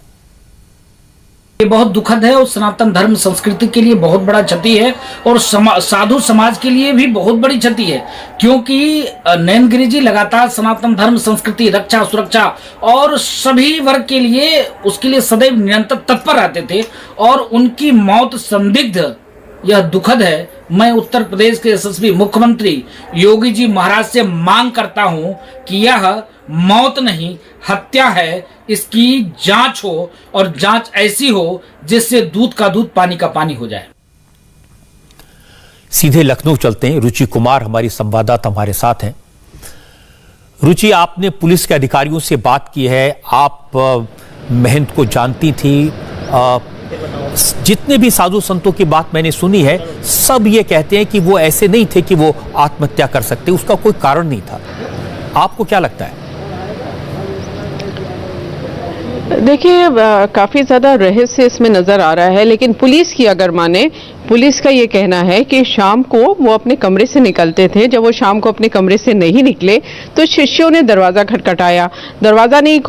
ये बहुत दुखद है और सनातन धर्म संस्कृति के लिए बहुत बड़ा क्षति है और साधु समाज के लिए भी बहुत बड़ी क्षति है, क्योंकि नरेंद्र गिरी जी लगातार सनातन धर्म संस्कृति रक्षा सुरक्षा और सभी वर्ग के लिए उसके लिए सदैव निरंतर तत्पर रहते थे और उनकी मौत संदिग्ध, यह दुखद है। मैं उत्तर प्रदेश के यशस्वी मुख्यमंत्री योगी जी महाराज से मांग करता हूं कि यह मौत नहीं हत्या है, इसकी जांच हो और जांच ऐसी हो जिससे दूध का दूध पानी का पानी हो जाए।
सीधे लखनऊ चलते हैं। रुचि कुमार हमारी संवाददाता हमारे साथ हैं। रुचि, आपने पुलिस के अधिकारियों से बात की है, आप महंत को जानती थी। जितने भी साधु संतों की बात मैंने सुनी है, सब ये कहते हैं कि वो ऐसे नहीं थे कि वो आत्महत्या कर सकते, उसका कोई कारण नहीं था। आपको क्या लगता है?
देखिए, काफ़ी ज़्यादा रहस्य इसमें नज़र आ रहा है, लेकिन पुलिस की अगर माने, पुलिस का ये कहना है कि शाम को वो अपने कमरे से निकलते थे। जब वो शाम को अपने कमरे से नहीं निकले तो शिष्यों ने दरवाज़ा खटखटाया, दरवाज़ा नहीं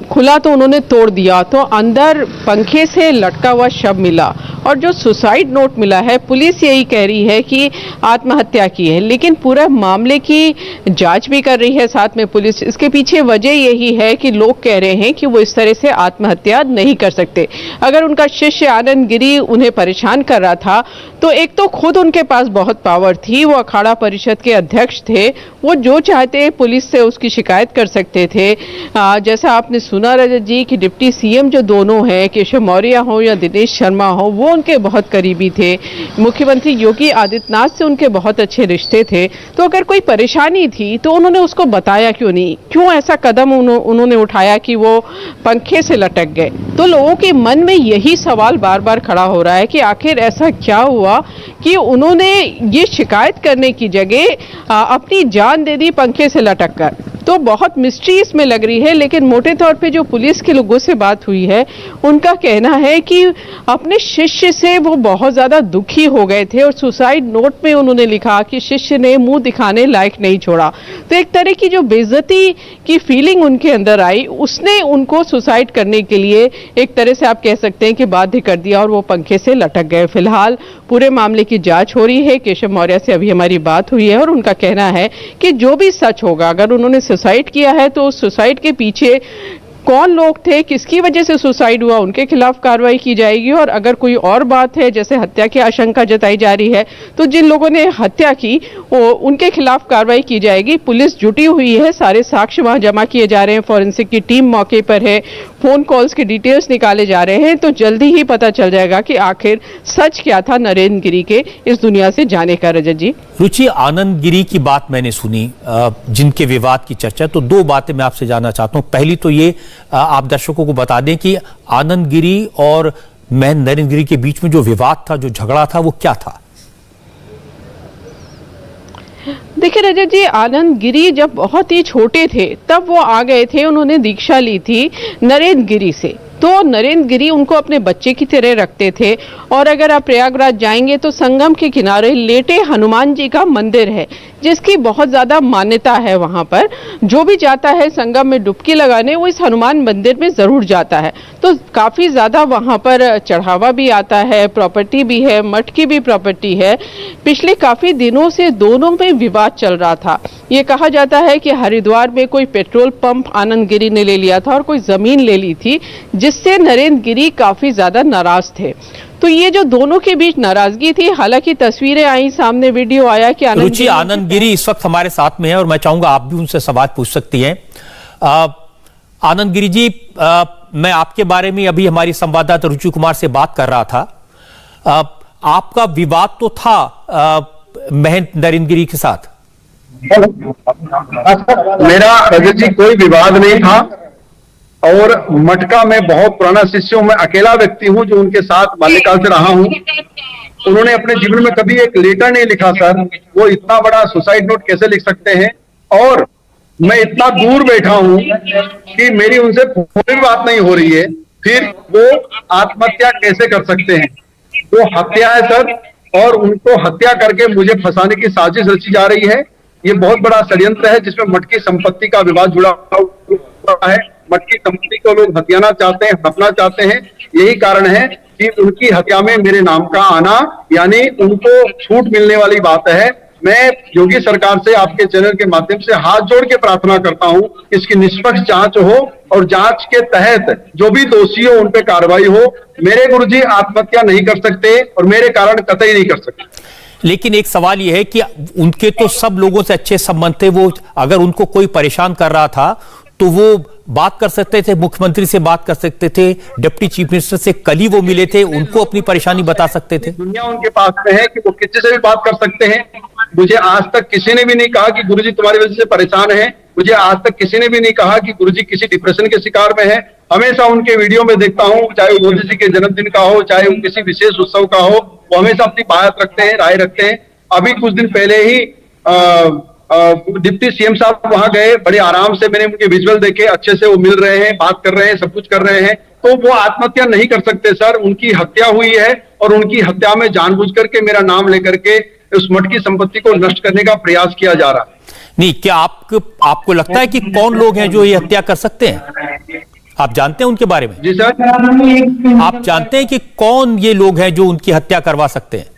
खुला तो उन्होंने तोड़ दिया, तो अंदर पंखे से लटका हुआ शव मिला। और जो सुसाइड नोट मिला है, पुलिस यही कह रही है कि आत्महत्या की है, लेकिन पूरा मामले की जांच भी कर रही है साथ में पुलिस। इसके पीछे वजह यही है कि लोग कह रहे हैं कि वो इस तरह से आत्महत्या नहीं कर सकते। अगर उनका शिष्य आनंद गिरी उन्हें परेशान कर रहा था, तो एक तो खुद उनके पास बहुत पावर थी, वो अखाड़ा परिषद के अध्यक्ष थे, वो जो चाहते पुलिस से उसकी शिकायत कर सकते थे। जैसा आपने सुना रजत जी कि डिप्टी सीएम जो दोनों हैं, केशव मौर्य हो या दिनेश शर्मा हो, वो उनके बहुत करीबी थे। मुख्यमंत्री योगी आदित्यनाथ से उनके बहुत अच्छे रिश्ते थे। तो अगर कोई परेशानी थी तो उन्होंने उसको बताया क्यों नहीं, क्यों ऐसा कदम उन्होंने उठाया कि वो पंखे से लटक गए। तो लोगों के मन में यही सवाल बार बार खड़ा हो रहा है कि आखिर ऐसा क्या हुआ कि उन्होंने ये शिकायत करने की जगह अपनी जान दे दी पंखे से लटक कर। तो बहुत मिस्ट्री इसमें लग रही है। लेकिन मोटे तौर पे जो पुलिस के लोगों से बात हुई है, उनका कहना है कि अपने शिष्य से वो बहुत ज़्यादा दुखी हो गए थे और सुसाइड नोट में उन्होंने लिखा कि शिष्य ने मुंह दिखाने लायक नहीं छोड़ा। तो एक तरह की जो बेइज्जती की फीलिंग उनके अंदर आई, उसने उनको सुसाइड करने के लिए एक तरह से आप कह सकते हैं कि बाध्य कर दिया और वो पंखे से लटक गए। फिलहाल पूरे मामले की जांच हो रही है। केशव मौर्य से अभी हमारी बात हुई है और उनका कहना है कि जो भी सच होगा, अगर उन्होंने सुसाइड किया है तो उस सुसाइड के पीछे कौन लोग थे, किसकी वजह से सुसाइड हुआ, उनके खिलाफ कार्रवाई की जाएगी। और अगर कोई और बात है, जैसे हत्या की आशंका जताई जा रही है, तो जिन लोगों ने हत्या की उनके खिलाफ कार्रवाई की जाएगी। पुलिस जुटी हुई है, सारे साक्ष्य वहां जमा किए जा रहे हैं, फॉरेंसिक की टीम मौके पर है, फोन कॉल्स के डिटेल्स निकाले जा रहे हैं। तो जल्दी ही पता चल जाएगा कि आखिर सच क्या था नरेंद्र गिरी के इस दुनिया से जाने का। रजत जी,
रुचि, आनंद गिरी की बात मैंने सुनी, जिनके विवाद की चर्चा, तो दो बातें मैं आपसे जानना चाहता हूं। पहली तो ये, आप दर्शकों को बता दें कि आनंद गिरी और महेंद्र नरेंद्र गिरी के बीच में जो विवाद था, जो झगड़ा था, वो क्या था?
देखिए रजत जी, आनंद गिरी जब बहुत ही छोटे थे तब वो आ गए थे, उन्होंने दीक्षा ली थी नरेंद्र गिरी से। तो नरेंद्र गिरी उनको अपने बच्चे की तरह रखते थे। और अगर आप प्रयागराज जाएंगे तो संगम के किनारे लेटे हनुमान जी का मंदिर है, जिसकी बहुत ज़्यादा मान्यता है। वहाँ पर जो भी जाता है संगम में डुबकी लगाने, वो इस हनुमान मंदिर में ज़रूर जाता है। तो काफ़ी ज़्यादा वहाँ पर चढ़ावा भी आता है, प्रॉपर्टी भी है, मठ की भी प्रॉपर्टी है। पिछले काफ़ी दिनों से दोनों में विवाद चल रहा था। ये कहा जाता है कि हरिद्वार में कोई पेट्रोल पंप आनंद गिरी ने ले लिया था और कोई ज़मीन ले ली थी, जिससे नरेंद्र गिरी काफ़ी ज़्यादा नाराज थे। तो ये जो दोनों के बीच नाराजगी थी, हालांकि तस्वीरें आई सामने, वीडियो आया कि
आनंद गिरी इस वक्त हमारे साथ में है और मैं चाहूंगा आप भी उनसे सवाल पूछ सकती हैं। आनंद गिरी जी, मैं आपके बारे में अभी हमारी संवाददाता रुचि कुमार से बात कर रहा था। आपका विवाद तो था महेंद्र नरेंद्र गिरी के साथ?
मेरा रजत जी कोई विवाद नहीं था और मटका में बहुत पुराना शिष्य हूं। मैं अकेला व्यक्ति हूं जो उनके साथ बाल्यकाल से रहा हूं। उन्होंने अपने जीवन में कभी एक लेटर नहीं लिखा सर। वो इतना बड़ा सुसाइड नोट कैसे लिख सकते हैं? और मैं इतना दूर बैठा हूं कि मेरी उनसे फोन भी बात नहीं हो रही है, फिर वो आत्महत्या कैसे कर सकते हैं? वो हत्या है सर, और उनको हत्या करके मुझे फंसाने की साजिश रची जा रही है। ये बहुत बड़ा षड्यंत्र है जिसमें मटकी संपत्ति का विवाद जुड़ा हुआ है। मटकी संपत्ति को लोग हथियाना चाहते हैं, हड़पना चाहते हैं। यही कारण है कि उनकी हत्या में मेरे नाम का आना, यानी उनको छूट मिलने वाली बात है। मैं योगी सरकार से आपके चैनल के माध्यम से हाथ जोड़ के प्रार्थना करता हूं कि इसकी निष्पक्ष जांच हो और जांच के तहत जो भी दोषी हो उन पे कार्रवाई हो। मेरे गुरुजी आत्महत्या नहीं कर सकते और मेरे कारण कतई नहीं कर सकते।
लेकिन एक सवाल यह है कि उनके तो सब लोगों से अच्छे संबंध थे। वो अगर उनको कोई परेशान कर रहा था तो वो बात कर सकते थे, मुख्यमंत्री से बात कर सकते थे, डिप्टी चीफ मिनिस्टर से कल ही वो मिले थे, उनको अपनी परेशानी बता सकते थे।
दुनिया उनके पास में है कि वो किसी से भी बात कर सकते हैं। मुझे आज तक किसी ने भी नहीं कहा कि गुरुजी तुम्हारी वजह से परेशान है। मुझे आज तक किसी ने भी नहीं कहा कि गुरुजी किसी डिप्रेशन के शिकार में है। हमेशा उनके वीडियो में देखता हूं, चाहे वो मोदी जी के जन्मदिन का हो, चाहे वो किसी विशेष उत्सव का हो, वो हमेशा अपनी बात रखते हैं, राय रखते हैं। अभी कुछ दिन पहले ही डिप्टी सीएम साहब वहां गए, बड़े आराम से मैंने उनके विजुअल देखे, अच्छे से वो मिल रहे हैं, बात कर रहे हैं, सब कुछ कर रहे हैं। तो वो आत्महत्या नहीं कर सकते सर। उनकी हत्या हुई है और उनकी हत्या में जानबूझ करके मेरा नाम लेकर के उस मटकी संपत्ति को नष्ट करने का प्रयास किया जा रहा है।
नहीं, क्या आपको लगता है कि कौन लोग हैं जो ये हत्या कर सकते हैं? आप जानते हैं उनके बारे में?
जी सर।
आप जानते हैं कि कौन ये लोग हैं जो उनकी हत्या करवा सकते हैं?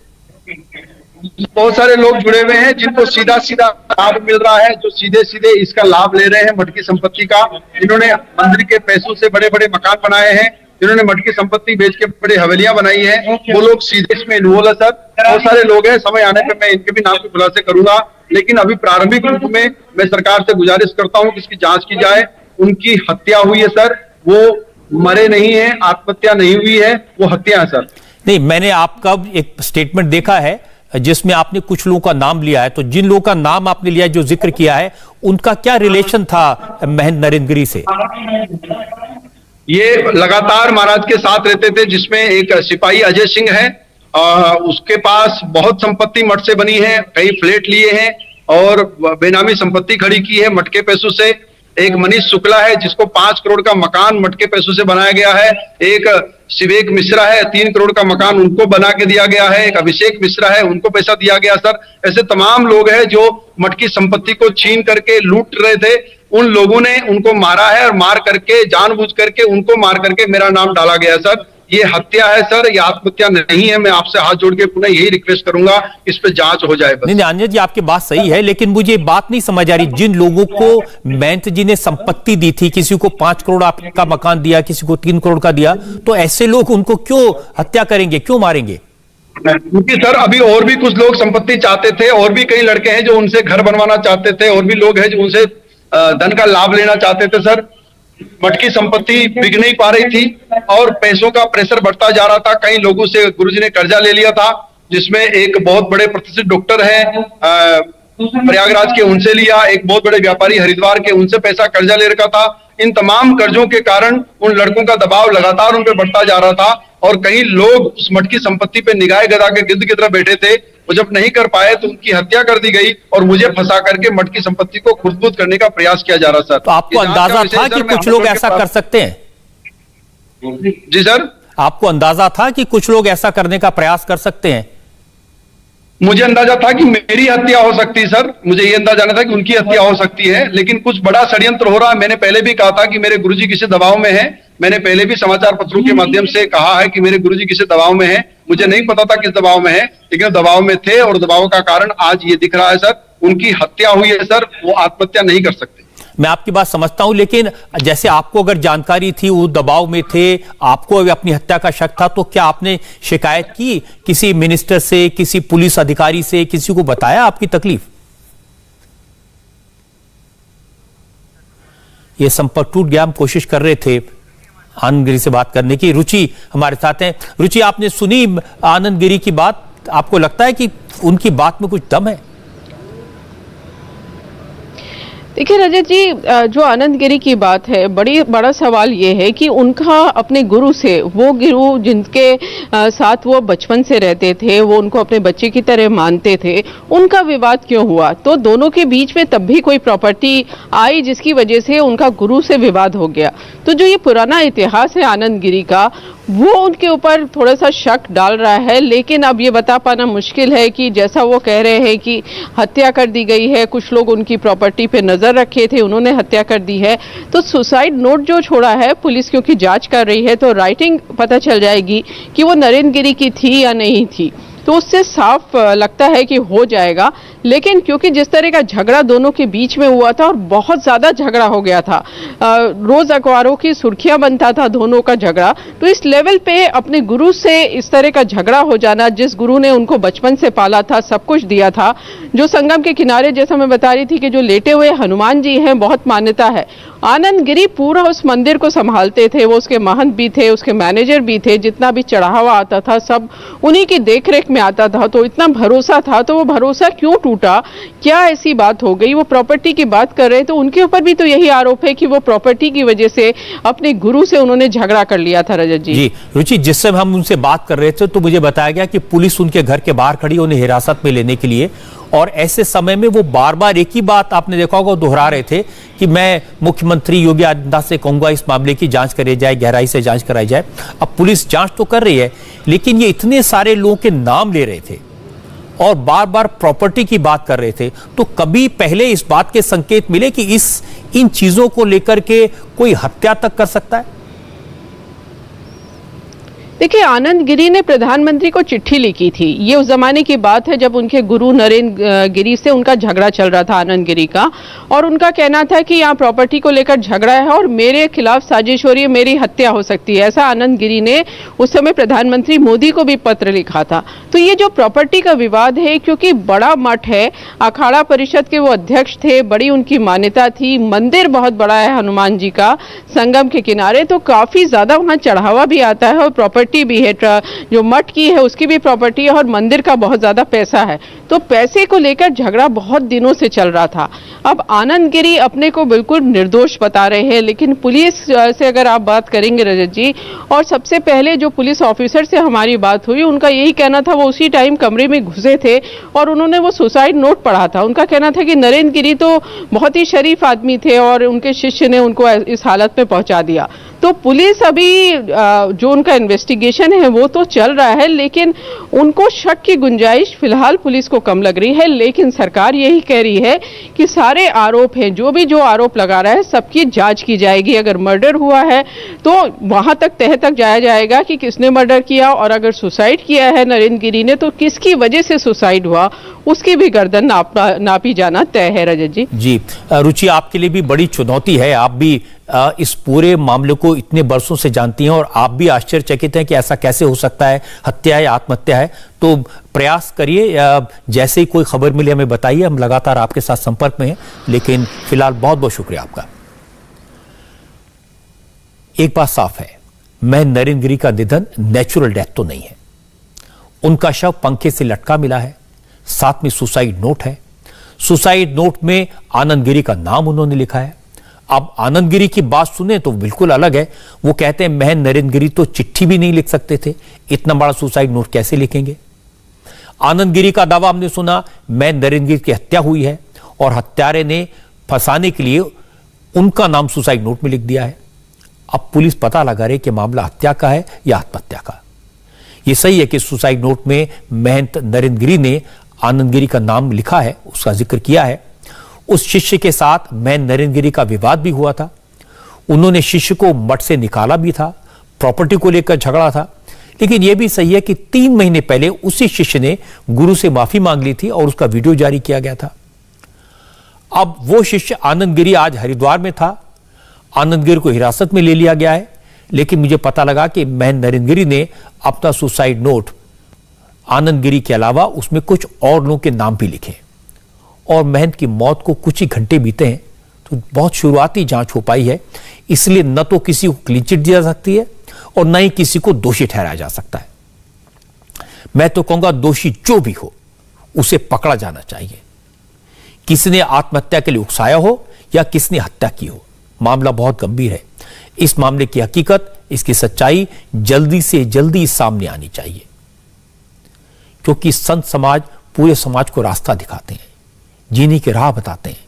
बहुत सारे लोग जुड़े हुए हैं जिनको सीधा सीधा लाभ मिल रहा है, जो सीधे सीधे इसका लाभ ले रहे हैं मटकी संपत्ति का। जिन्होंने मंदिर के पैसों से बड़े बड़े मकान बनाए हैं, जिन्होंने मटकी संपत्ति बेच के बड़ी हवेलियां बनाई है, वो लोग सीधे इसमें इन्वॉल्व है सर। बहुत सारे लोग हैं, समय आने पर मैं इनके भी नाम के खुलासे करूंगा। लेकिन अभी प्रारंभिक रूप में मैं सरकार से गुजारिश करता हूं कि इसकी जांच की जाए। उनकी हत्या हुई है सर, वो मरे नहीं है, आत्महत्या नहीं हुई है, वो हत्या है सर।
नहीं, मैंने आपका एक स्टेटमेंट देखा है जिसमें आपने कुछ लोगों का नाम लिया है। तो जिन लोगों का नाम आपने लिया है, जो जिक्र किया है, उनका क्या रिलेशन था महेंद्र नरेंद्र गिरी से?
ये लगातार महाराज के साथ रहते थे, जिसमें एक सिपाही अजय सिंह है। उसके पास बहुत संपत्ति मठ से बनी है, कई फ्लैट लिए हैं। और बेनामी संपत्ति खड़ी की है मटके पैसों से। एक मनीष शुक्ला है जिसको 5 करोड़ का मकान मटके पैसों से बनाया गया है। एक शिवेक मिश्रा है, 3 करोड़ का मकान उनको बना के दिया गया है। एक अभिषेक मिश्रा है, उनको पैसा दिया गया सर। ऐसे तमाम लोग हैं जो मटकी संपत्ति को छीन करके लूट रहे थे। उन लोगों ने उनको मारा है और मार करके जानबूझ करके उनको मार करके मेरा नाम डाला गया सर। ये हत्या है सर, ये आत्महत्या नहीं है। मैं आपसे हाथ जोड़ के पुनः यही रिक्वेस्ट करूंगा, इस पे जांच हो जाए बस।
नहीं आनंद जी, आपकी बात सही है, लेकिन मुझे बात नहीं समझ आ रही। जिन लोगों को महंत जी ने संपत्ति दी थी, किसी को 5 करोड़ का मकान दिया, किसी को 3 करोड़ का दिया, तो ऐसे लोग उनको क्यों हत्या करेंगे, क्यों मारेंगे?
क्योंकि सर अभी और भी कुछ लोग संपत्ति चाहते थे, और भी कई लड़के हैं जो उनसे घर बनवाना चाहते थे, और भी लोग हैं जो उनसे धन का लाभ लेना चाहते थे सर। मटकी संपत्ति बिक नहीं पा रही थी और पैसों का प्रेशर बढ़ता जा रहा था। कई लोगों से गुरुजी ने कर्जा ले लिया था, जिसमें एक बहुत बड़े प्रतिष्ठित डॉक्टर है प्रयागराज के, उनसे लिया। एक बहुत बड़े व्यापारी हरिद्वार के, उनसे पैसा कर्जा ले रखा था। इन तमाम कर्जों के कारण उन लड़कों का दबाव लगातार उन पर बढ़ता जा रहा था, और कई लोग उस मटकी संपत्ति पे निगाह गदा के गिद्ध की तरह बैठे थे। वो जब नहीं कर पाए तो उनकी हत्या कर दी गई, और मुझे फंसा करके मटकी संपत्ति को खुर्द-बुर्द करने का प्रयास किया जा रहा सर।
तो आपको अंदाजा था कि कुछ लोग ऐसा कर सकते हैं?
जी सर,
आपको अंदाजा था कि कुछ लोग ऐसा करने का प्रयास कर सकते हैं?
मुझे अंदाजा था कि मेरी हत्या हो सकती है सर, मुझे ये अंदाजा नहीं था कि उनकी हत्या हो सकती है, लेकिन कुछ बड़ा षड्यंत्र हो रहा है। मैंने पहले भी कहा था कि मेरे गुरुजी किसी दबाव में है। मैंने पहले भी समाचार पत्रों के माध्यम से कहा है कि मेरे गुरुजी किसी दबाव में है। मुझे नहीं पता था किस दबाव में है, लेकिन दबाव में थे, और दबाव का कारण आज ये दिख रहा है सर। उनकी हत्या हुई है सर, वो आत्महत्या नहीं कर सकते।
मैं आपकी बात समझता हूं, लेकिन जैसे आपको अगर जानकारी थी, वो दबाव में थे, आपको अपनी हत्या का शक था, तो क्या आपने शिकायत की किसी मिनिस्टर से, किसी पुलिस अधिकारी से, किसी को बताया आपकी तकलीफ? ये संपर्क टूट गया। हम कोशिश कर रहे थे आनंद गिरी से बात करने की। रुचि हमारे साथ हैं। रुचि, आपने सुनी आनंद गिरी की बात, आपको लगता है कि उनकी बात में कुछ दम है?
देखिए रजत जी, जो आनंद गिरी की बात है, बड़ा सवाल ये है कि उनका अपने गुरु से, वो गुरु जिनके साथ वो बचपन से रहते थे, वो उनको अपने बच्चे की तरह मानते थे, उनका विवाद क्यों हुआ? तो दोनों के बीच में तब भी कोई प्रॉपर्टी आई जिसकी वजह से उनका गुरु से विवाद हो गया। तो जो ये पुराना इतिहास है आनंद गिरी का, वो उनके ऊपर थोड़ा सा शक डाल रहा है। लेकिन अब ये बता पाना मुश्किल है कि जैसा वो कह रहे हैं कि हत्या कर दी गई है, कुछ लोग उनकी प्रॉपर्टी पे नजर रखे थे, उन्होंने हत्या कर दी है। तो सुसाइड नोट जो छोड़ा है पुलिस, क्योंकि जांच कर रही है, तो राइटिंग पता चल जाएगी कि वो नरेंद्र गिरी की थी या नहीं थी, तो उससे साफ लगता है कि हो जाएगा। लेकिन क्योंकि जिस तरह का झगड़ा दोनों के बीच में हुआ था, और बहुत ज़्यादा झगड़ा हो गया था, रोज़ अखबारों की सुर्खियां बनता था दोनों का झगड़ा, तो इस लेवल पे अपने गुरु से इस तरह का झगड़ा हो जाना, जिस गुरु ने उनको बचपन से पाला था, सब कुछ दिया था, जो संगम के किनारे, जैसा मैं बता रही थी कि जो लेटे हुए हनुमान जी हैं, बहुत मान्यता है। आनंद गिरी पूरा उस मंदिर को संभालते थे, वो उसके महंत भी थे, उसके मैनेजर भी थे, जितना भी चढ़ावा आता था सब उन्हीं की देखरेख में आता था। तो इतना भरोसा था, तो वो भरोसा क्यों टूटा, क्या ऐसी बात हो गई? वो प्रॉपर्टी की बात कर रहे हैं, तो उनके ऊपर भी तो यही आरोप है कि वो प्रॉपर्टी की वजह से अपने गुरु से उन्होंने झगड़ा कर लिया था। रजत जी,
रुचि, जिस समय हम उनसे बात कर रहे थे तो मुझे बताया गया कि पुलिस उनके घर के बाहर खड़ी, उन्हें हिरासत में लेने के लिए, और ऐसे समय में वो बार बार एक ही बात, आपने देखा होगा, दोहरा रहे थे कि मैं मुख्यमंत्री योगी आदित्यनाथ से कहूंगा इस मामले की जांच कराई जाए, गहराई से जांच कराई जाए। अब पुलिस जांच तो कर रही है, लेकिन ये इतने सारे लोगों के नाम ले रहे थे और बार बार प्रॉपर्टी की बात कर रहे थे, तो कभी पहले इस बात के संकेत मिले कि इन चीजों को लेकर के कोई हत्या तक कर सकता है?
देखिए, आनंद गिरी ने प्रधानमंत्री को चिट्ठी लिखी थी। ये उस जमाने की बात है जब उनके गुरु नरेंद्र गिरी से उनका झगड़ा चल रहा था, आनंद गिरी का, और उनका कहना था कि यहाँ प्रॉपर्टी को लेकर झगड़ा है और मेरे खिलाफ साजिश हो रही है, मेरी हत्या हो सकती है। ऐसा आनंद गिरी ने उस समय प्रधानमंत्री मोदी को भी पत्र लिखा था। तो ये जो प्रॉपर्टी का विवाद है, क्योंकि बड़ा मठ है, अखाड़ा परिषद के वो अध्यक्ष थे, बड़ी उनकी मान्यता थी, मंदिर बहुत बड़ा है हनुमान जी का संगम के किनारे, तो काफी ज्यादा वहाँ चढ़ावा भी आता है और प्रॉपर्टी प्रॉपर्टी भी है, जो मठ की है उसकी भी प्रॉपर्टी है और मंदिर का बहुत ज़्यादा पैसा है। तो पैसे को लेकर झगड़ा बहुत दिनों से चल रहा था। अब आनंद गिरी अपने को बिल्कुल निर्दोष बता रहे हैं, लेकिन पुलिस से अगर आप बात करेंगे रजत जी, और सबसे पहले जो पुलिस ऑफिसर से हमारी बात हुई, उनका यही कहना था, वो उसी टाइम कमरे में घुसे थे और उन्होंने वो सुसाइड नोट पढ़ा था। उनका कहना था कि नरेंद्र गिरी तो बहुत ही शरीफ आदमी थे और उनके शिष्य ने उनको इस हालत में पहुंचा दिया। तो पुलिस अभी जो उनका इन्वेस्टिगेशन है वो तो चल रहा है, लेकिन उनको शक की गुंजाइश फिलहाल पुलिस को कम लग रही है। लेकिन सरकार यही कह रही है कि सारे आरोप हैं, जो आरोप लगा रहा है सबकी जांच की जाएगी। अगर मर्डर हुआ है तो वहां तक तह तक जाया जाएगा कि किसने मर्डर किया, और अगर सुसाइड किया है नरेंद्र गिरी ने तो किसकी वजह से सुसाइड हुआ, उसकी भी गर्दन नापी जाना तय है। रजत जी
जी, रुचि आपके लिए भी बड़ी चुनौती है। आप भी इस पूरे मामले को इतने बरसों से जानती हैं और आप भी आश्चर्यचकित हैं कि ऐसा कैसे हो सकता है, हत्या है, आत्महत्या है। तो प्रयास करिए, जैसे ही कोई खबर मिले हमें बताइए, हम लगातार आपके साथ संपर्क में हैं। लेकिन फिलहाल बहुत बहुत शुक्रिया आपका। एक बात साफ है, मैं नरेंद्र गिरी का निधन नेचुरल डेथ तो नहीं है। उनका शव पंखे से लटका मिला है, साथ में सुसाइड नोट है। सुसाइड नोट में आनंद गिरी का नाम उन्होंने लिखा है। अब आनंद गिरी की बात सुने तो बिल्कुल अलग है। वो कहते हैं महन नरेंद्र गिरी तो चिट्ठी भी नहीं लिख सकते थे, इतना बड़ा सुसाइड नोट कैसे लिखेंगे। आनंद गिरी का दावा हमने सुना, महन नरेंद्र गिरी की हत्या हुई है और हत्यारे ने फंसाने के लिए उनका नाम सुसाइड नोट में लिख दिया है। अब पुलिस पता लगा रही कि मामला हत्या का है या आत्महत्या का। यह सही है कि सुसाइड नोट में महंत नरेंद्र गिरी ने आनंद गिरी का नाम लिखा है, उसका जिक्र किया है। उस शिष्य के साथ महंत नरेंद्र गिरी का विवाद भी हुआ था। उन्होंने शिष्य को मठ से निकाला भी था, प्रॉपर्टी को लेकर झगड़ा था। लेकिन यह भी सही है कि 3 महीने पहले उसी शिष्य ने गुरु से माफी मांग ली थी और उसका वीडियो जारी किया गया था। अब वो शिष्य आनंद गिरी आज हरिद्वार में था। आनंद गिरी को हिरासत में ले लिया गया है, लेकिन मुझे पता लगा कि महंत नरेंद्र गिरी ने अपना सुसाइड नोट आनंद गिरी के अलावा उसमें कुछ और लोगों के नाम भी लिखे और महंत की मौत को कुछ ही घंटे बीते हैं। तो बहुत शुरुआती जांच हो पाई है, इसलिए न तो किसी को क्लीन चिट दी जा सकती है और न ही किसी को दोषी ठहराया जा सकता है। मैं तो कहूंगा दोषी जो भी हो उसे पकड़ा जाना चाहिए। किसी ने आत्महत्या के लिए उकसाया हो या किसने हत्या की हो, मामला बहुत गंभीर है। इस मामले की हकीकत, इसकी सच्चाई जल्दी से जल्दी सामने आनी चाहिए, क्योंकि संत समाज पूरे समाज को रास्ता दिखाते हैं, जीने की राह बताते हैं।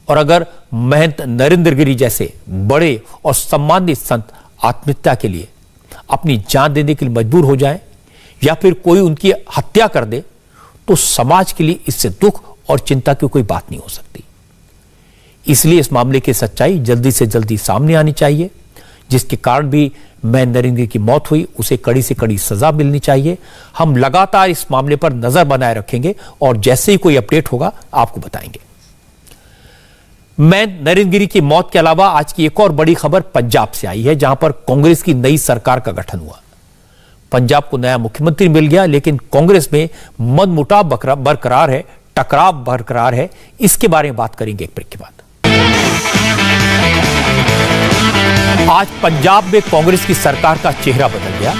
और अगर महंत नरेंद्र गिरी जैसे बड़े और सम्मानित संत आत्महत्या के लिए अपनी जान देने के लिए मजबूर हो जाए या फिर कोई उनकी हत्या कर दे, तो समाज के लिए इससे दुख और चिंता की कोई बात नहीं हो सकती। इसलिए इस मामले की सच्चाई जल्दी से जल्दी सामने आनी चाहिए। जिसके कारण भी महंत नरेंद्र गिरी की मौत हुई, उसे कड़ी से कड़ी सजा मिलनी चाहिए। हम लगातार इस मामले पर नजर बनाए रखेंगे और जैसे ही कोई अपडेट होगा आपको बताएंगे। महंत नरेंद्र गिरी की मौत के अलावा आज की एक और बड़ी खबर पंजाब से आई है, जहां पर कांग्रेस की नई सरकार का गठन हुआ। पंजाब को नया मुख्यमंत्री मिल गया, लेकिन कांग्रेस में मनमुटाव बरकरार है, टकराव बरकरार है। इसके बारे में बात करेंगे एक ब्रेक के बाद। आज पंजाब में कांग्रेस की सरकार का चेहरा बदल गया।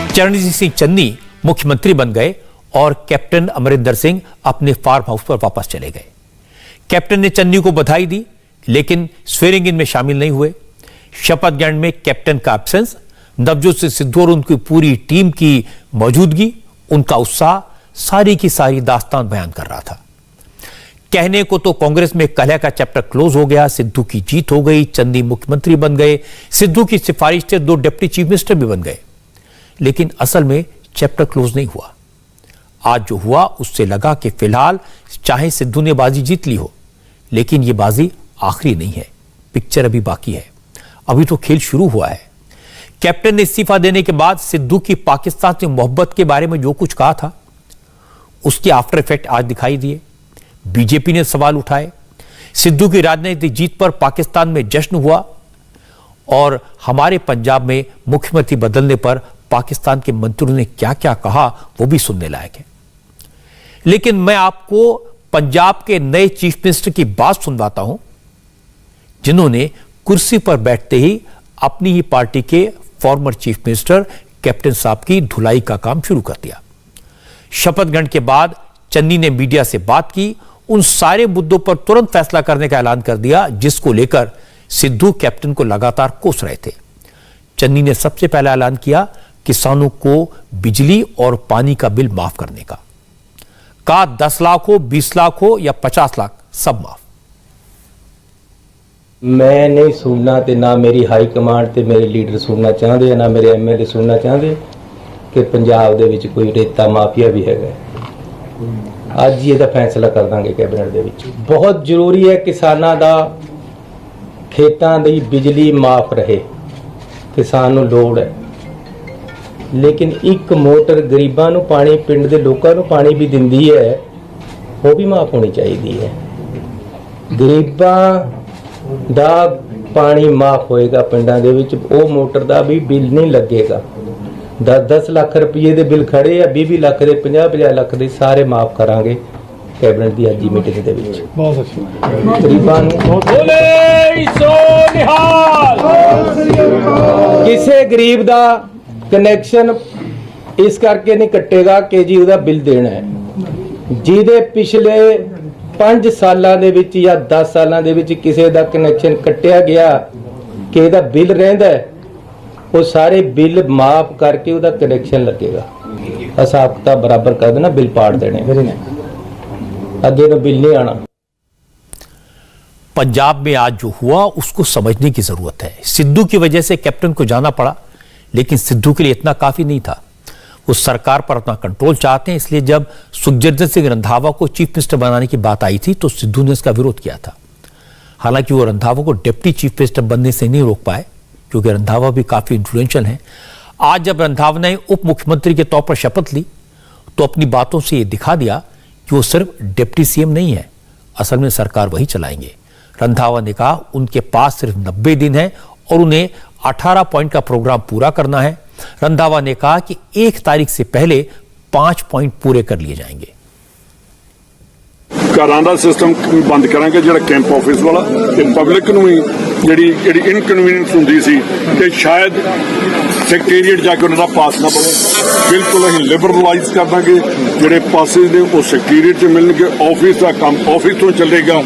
चरणजीत सिंह चन्नी मुख्यमंत्री बन गए और कैप्टन अमरिंदर सिंह अपने फार्म हाउस पर वापस चले गए। कैप्टन ने चन्नी को बधाई दी, लेकिन स्वेरिंग इन में शामिल नहीं हुए। शपथ ग्रहण में कैप्टन का एब्सेंस, नवजोत सिंह सिद्धू और उनकी पूरी टीम की मौजूदगी, उनका उत्साह सारी की सारी दास्तान बयान कर रहा था। कहने को तो कांग्रेस में कलह का चैप्टर क्लोज हो गया, सिद्धू की जीत हो गई, चन्नी मुख्यमंत्री बन गए, सिद्धू की सिफारिश से 2 डिप्टी चीफ मिनिस्टर भी बन गए। लेकिन असल में चैप्टर क्लोज नहीं हुआ। आज जो हुआ उससे लगा कि फिलहाल चाहे सिद्धू ने बाजी जीत ली हो, लेकिन यह बाजी आखिरी नहीं है, पिक्चर अभी बाकी है, अभी तो खेल शुरू हुआ है। कैप्टन ने इस्तीफा देने के बाद सिद्धू की पाकिस्तान से मोहब्बत के बारे में जो कुछ कहा था, उसके आफ्टर इफेक्ट आज दिखाई दिए। बीजेपी ने सवाल उठाए। सिद्धू की राजनीतिक जीत पर पाकिस्तान में जश्न हुआ और हमारे पंजाब में मुख्यमंत्री बदलने पर पाकिस्तान के मंत्रियों ने क्या क्या कहा वो भी सुनने लायक है। लेकिन मैं आपको पंजाब के नए चीफ मिनिस्टर की बात सुनवाता हूं, जिन्होंने कुर्सी पर बैठते ही अपनी ही पार्टी के फॉर्मर चीफ मिनिस्टर कैप्टन साहब की धुलाई का काम शुरू कर दिया। शपथ ग्रहण के बाद चन्नी ने मीडिया से बात की, उन सारे मुद्दों पर तुरंत फैसला करने का ऐलान कर दिया जिसको लेकर सिद्धू कैप्टन को लगातार कोस रहे थे। चन्नी ने सबसे पहला ऐलान किया किसानों को बिजली और पानी का बिल माफ करने का। कहा 10 लाख हो, 20 लाख हो या 50 लाख, सब माफ।
मैं नहीं सुनना ते ना मेरी हाई कमांड ते मेरे लीडर सुनना चाहते, ना मेरे MLA सुनना चाहते कि पंजाब दे विच कोई रेता माफिया भी हैगा। ਅੱਜ ਹੀ ਇਹਦਾ फैसला कर ਦਾਂਗੇ कैबिनेट ਦੇ ਵਿੱਚ। बहुत ਜ਼ਰੂਰੀ है किसानां ਦਾ खेतां ਦੀ बिजली माफ रहे, किसान ਨੂੰ ਲੋੜ है। लेकिन एक मोटर गरीबां ਨੂੰ पानी, पिंड ਦੇ ਲੋਕਾਂ ਨੂੰ पानी भी ਦਿੰਦੀ है, वो भी माफ होनी चाहिए है। गरीबां ਦਾ पानी माफ होएगा पिंडां ਦੇ ਵਿੱਚ, ਉਹ मोटर ਦਾ भी बिल नहीं लगेगा। 10-10 ਲੱਖ ਰੁਪਏ ਦੇ ਬਿੱਲ ਖੜੇ ਆ, 20 ਲੱਖ ਦੇ, 50-50 ਲੱਖ ਦੇ ਸਾਰੇ ਮਾਫ ਕਰਾਂਗੇ ਕੈਬਨਿਟ ਦੀ ਅੱਜ ਦੀ ਮੀਟਿੰਗ ਦੇ ਵਿੱਚ। ਬਹੁਤ ਅੱਛਾ। ਗਰੀਬਾਂ ਨੂੰ ਕਿਸੇ ਗਰੀਬ ਦਾ ਕਨੈਕਸ਼ਨ ਇਸ ਕਰਕੇ ਨਹੀਂ ਕੱਟੇਗਾ ਕਿ ਜੀ ਉਹਦਾ ਬਿੱਲ ਦੇਣਾ ਹੈ। ਜਿਹਦੇ ਪਿਛਲੇ 5 ਸਾਲਾਂ ਦੇ ਵਿੱਚ ਜਾਂ 10 ਸਾਲਾਂ ਦੇ ਵਿੱਚ ਕਿਸੇ ਦਾ ਕਨੈਕਸ਼ਨ ਕੱਟਿਆ ਗਿਆ ਕਿ ਇਹਦਾ ਬਿੱਲ ਰਹਿੰਦਾ ਹੈ, वो सारे बिल माफ करके उसका कनेक्शन लगेगा। हिसाब किताब बराबर कर देना, बिल पाड़ देने, अगे तो बिल नहीं आना।
पंजाब में आज जो हुआ उसको समझने की जरूरत है। सिद्धू की वजह से कैप्टन को जाना पड़ा, लेकिन सिद्धू के लिए इतना काफी नहीं था। वो सरकार पर अपना कंट्रोल चाहते हैं, इसलिए जब सुखजिंदर सिंह रंधावा को चीफ मिनिस्टर बनाने की बात आई थी तो सिद्धू ने इसका विरोध किया था। हालांकि वो रंधावा को डिप्टी चीफ मिनिस्टर बनने से नहीं रोक पाए क्योंकि रंधावा भी काफी इन्फ्लुएंशियल हैं। आज जब रंधावा ने उप मुख्यमंत्री के तौर पर शपथ ली तो अपनी बातों से ये दिखा दिया कि वो सिर्फ डिप्टी सीएम नहीं है, असल में सरकार वही चलाएंगे। रंधावा ने कहा उनके पास सिर्फ 90 दिन है और उन्हें 18 पॉइंट का प्रोग्राम पूरा करना है। रंधावा ने कहा कि 1 तारीख से पहले 5 पॉइंट पूरे कर लिए जाएंगे।
ਘਰਾਂ ਦਾ ਸਿਸਟਮ ਬੰਦ ਕਰਾਂਗੇ, ਜਿਹੜਾ ਕੈਂਪ ਆਫਿਸ ਵਾਲਾ, ਤੇ ਪਬਲਿਕ ਨੂੰ ਵੀ ਜਿਹੜੀ ਇਨਕਨਵੀਨੀਅੰਸ ਹੁੰਦੀ ਸੀ ਕਿ ਸ਼ਾਇਦ ਸੈਕਟਰੀਏਟ ਜਾ ਕੇ ਉਹਨਾਂ ਦਾ ਪਾਸ ਨਾ ਪਵੇ, ਬਿਲਕੁਲ ਅਸੀਂ ਲਿਬਰਲਾਈਜ਼ ਕਰ ਦਾਂਗੇ। ਜਿਹੜੇ ਪਾਸਿਸ ਨੇ ਉਹ ਸੈਕਟਰੀਏਟ 'ਚ ਮਿਲਣਗੇ, ਆਫਿਸ ਦਾ ਕੰਮ ਆਫਿਸ ਤੋਂ ਚੱਲੇਗਾ।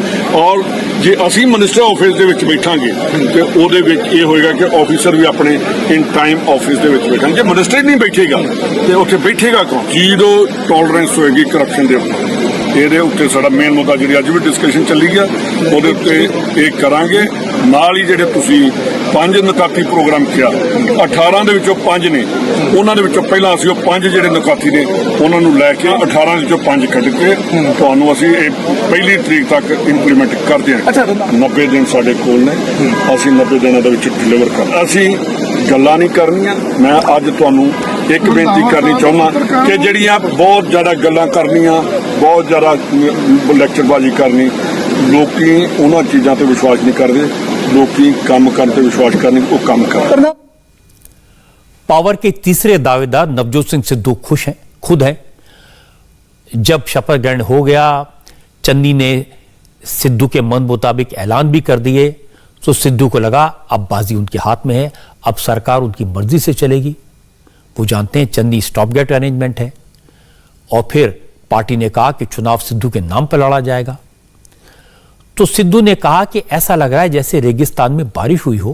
ਔਰ ਜੇ ਅਸੀਂ ਮਿਨਿਸਟਰ ਆਫਿਸ ਦੇ ਵਿੱਚ ਬੈਠਾਂਗੇ ਤੇ ਉਹਦੇ ਵਿੱਚ ਇਹ ਹੋਏਗਾ ਕਿ ਆਫਿਸਰ ਵੀ ਆਪਣੇ ਇਨ ਟਾਈਮ ਆਫਿਸ ਦੇ ਵਿੱਚ ਬੈਠਣਗੇ। ਜੇ ਮਿਨਿਸਟਰ ਹੀ ਨਹੀਂ ਬੈਠੇਗਾ ਤੇ ਉੱਥੇ ਬੈਠੇਗਾ ਕੌਣ? ਜ਼ੀਰੋ ਟੋਲਰੈਂਸ ਹੋਏਗੀ ਕਰਪਸ਼ਨ ਦੇ ਉੱਤੇ। ਇਹਦੇ ਉੱਤੇ ਸਾਡਾ ਮੇਨ ਮੁੱਦਾ ਜਿਹੜੀ ਅੱਜ ਵੀ ਡਿਸਕਸ਼ਨ ਚੱਲੀ ਗਿਆ, ਉਹਦੇ ਉੱਤੇ ਇਹ ਕਰਾਂਗੇ। ਨਾਲ ਹੀ ਜਿਹੜੇ ਤੁਸੀਂ 5 ਨਿਕਾਤੀ ਪ੍ਰੋਗਰਾਮ ਕਿਹਾ, 18 ਦੇ ਵਿੱਚੋਂ 5 ਨੇ, ਉਹਨਾਂ ਦੇ ਵਿੱਚੋਂ ਪਹਿਲਾਂ ਅਸੀਂ ਉਹ 5 ਜਿਹੜੇ ਨਿਕਾਤੀ ਨੇ ਉਹਨਾਂ ਨੂੰ ਲੈ ਕੇ 18 ਦੇ ਵਿੱਚੋਂ 5 ਕੱਢ ਕੇ ਤੁਹਾਨੂੰ ਅਸੀਂ ਇਹ 1 ਤਰੀਕ ਤੱਕ ਇੰਪਲੀਮੈਂਟ ਕਰ ਦਿਆਂਗੇ। 90 ਦਿਨ ਸਾਡੇ ਕੋਲ ਨੇ, ਅਸੀਂ 90 ਦਿਨਾਂ ਦੇ ਵਿੱਚ ਡਿਲੀਵਰ ਕਰਨਾ। ਅਸੀਂ ਗੱਲਾਂ ਨਹੀਂ ਕਰਨੀਆਂ। ਮੈਂ ਅੱਜ ਤੁਹਾਨੂੰ ਇੱਕ ਬੇਨਤੀ ਕਰਨੀ ਚਾਹੁੰਦਾ ਕਿ ਜਿਹੜੀਆਂ ਬਹੁਤ ਜ਼ਿਆਦਾ ਗੱਲਾਂ ਕਰਨੀਆਂ, ਬਹੁਤ ਜ਼ਿਆਦਾ ਲੈਕਚਰਬਾਜ਼ੀ ਕਰਨੀ, ਲੋਕੀ ਉਹਨਾਂ ਚੀਜ਼ਾਂ ਤੇ ਵਿਸ਼ਵਾਸ ਨਹੀਂ ਕਰਦੇ। लोकी काम करते विश्वास करने को काम करना।
पावर के तीसरे दावेदार नवजोत सिंह सिद्धू खुश हैं, खुद हैं। जब शपथ ग्रहण हो गया, चन्नी ने सिद्धू के मन मुताबिक ऐलान भी कर दिए, तो सिद्धू को लगा अब बाजी उनके हाथ में है, अब सरकार उनकी मर्जी से चलेगी। वो जानते हैं चन्नी स्टॉप गेट अरेंजमेंट है। और फिर पार्टी ने कहा कि चुनाव सिद्धू के नाम पर लड़ा जाएगा। तो सिद्धू ने कहा कि ऐसा लग रहा है जैसे रेगिस्तान में बारिश हुई हो,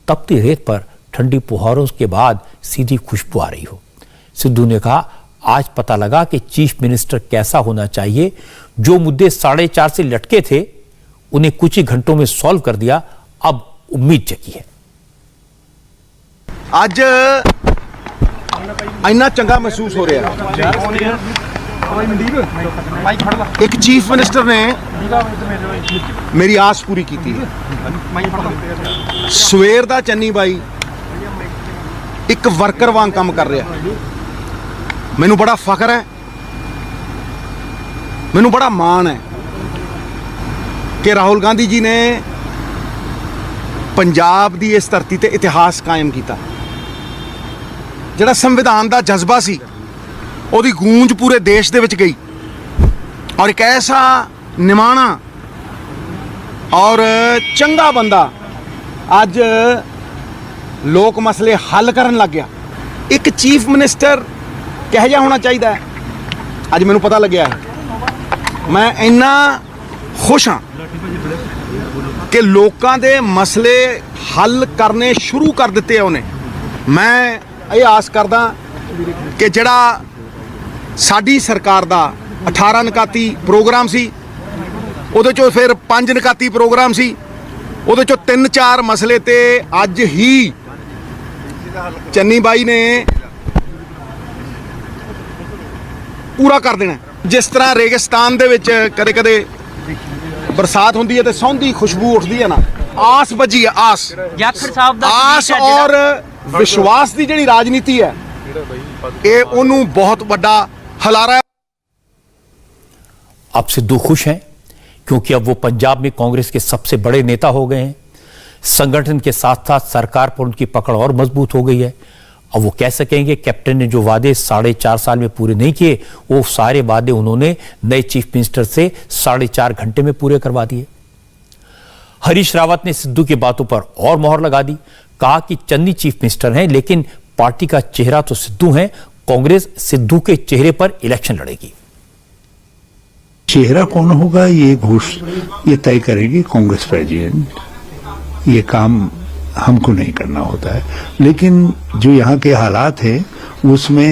तपती रेत पर ठंडी फुहारों के बाद सीधी खुशबू आ रही हो। सिद्धू ने कहा आज पता लगा कि चीफ मिनिस्टर कैसा होना चाहिए। जो मुद्दे 4.5 से लटके थे उन्हें कुछ ही घंटों में सॉल्व कर दिया। अब उम्मीद जगी है।
आज इन्ना चंगा महसूस हो रहा है। एक चीफ मिनिस्टर ने मेरी आस पूरी की थी। सवेर दा चन्नी बाई एक वर्कर वांग काम कर रहा। मैनू बड़ा फख्र है, मैनू बड़ा माण है कि राहुल गांधी जी ने पंजाब दी इस धरती ते इतिहास कायम किया। जिहड़ा संविधान दा जज्बा सी ਉਹਦੀ ਗੂੰਜ पूरे देश ਦੇ ਵਿੱਚ गई और एक ऐसा निमाणा और चंगा बंदा आज लोक मसले हल करन लग गया। ਇੱਕ ਚੀਫ ਮਿਨਿਸਟਰ ਕਿਹੋ ਜਿਹਾ ਹੋਣਾ ਚਾਹੀਦਾ ਹੈ ਅੱਜ ਮੈਨੂੰ ਪਤਾ ਲੱਗਿਆ ਹੈ। ਮੈਂ ਇੰਨਾ ਖੁਸ਼ ਹਾਂ ਕਿ ਲੋਕਾਂ ਦੇ ਮਸਲੇ ਹੱਲ ਕਰਨੇ ਸ਼ੁਰੂ ਕਰ ਦਿੱਤੇ ਆ ਉਹਨੇ। ਮੈਂ ਇਹ ਆਸ ਕਰਦਾ ਕਿ ਜਿਹੜਾ ਸਾਡੀ ਸਰਕਾਰ ਦਾ 18 ਨਿਕਾਤੀ ਪ੍ਰੋਗਰਾਮ ਸੀ, ਉਹਦੇ ਚੋਂ ਫਿਰ 5 ਨਿਕਾਤੀ ਪ੍ਰੋਗਰਾਮ ਸੀ, ਉਹਦੇ ਚੋਂ 3-4 ਮਸਲੇ ਤੇ ਅੱਜ ਹੀ ਚੰਨੀ ਬਾਈ ਨੇ ਪੂਰਾ ਕਰ ਦੇਣਾ। ਜਿਸ ਤਰ੍ਹਾਂ ਰੇਗਿਸਤਾਨ ਦੇ ਵਿੱਚ ਕਦੇ ਕਦੇ ਬਰਸਾਤ ਹੁੰਦੀ ਹੈ ਤੇ ਸੌਂਦੀ ਖੁਸ਼ਬੂ ਉੱਠਦੀ ਹੈ ਨਾ, ਆਸ ਬੱਝੀ ਹੈ, ਆਸ ਆਸ ਔਰ ਵਿਸ਼ਵਾਸ ਦੀ ਜਿਹੜੀ ਰਾਜਨੀਤੀ ਹੈ ਇਹ ਉਹਨੂੰ बहुत बड़ा हलारा है।
अब सिद्धू खुश हैं क्योंकि अब वो पंजाब में कांग्रेस के सबसे बड़े नेता हो गए हैं। संगठन के साथ साथ सरकार पर उनकी पकड़ और मजबूत हो गई है। अब वो कह सकेंगे कैप्टन ने जो वादे 4.5 साल में पूरे नहीं किए, वो सारे वादे उन्होंने नए चीफ मिनिस्टर से 4.5 घंटे में पूरे करवा दिए। हरीश रावत ने सिद्धू की बातों पर और मोहर लगा दी। कहा कि चन्नी चीफ मिनिस्टर हैं लेकिन पार्टी का चेहरा तो सिद्धू है, कांग्रेस सिद्धू के चेहरे पर इलेक्शन लड़ेगी।
चेहरा कौन होगा ये तय करेगी कांग्रेस प्रेसिडेंट। ये काम हमको नहीं करना होता है, लेकिन जो यहाँ के हालात है उसमें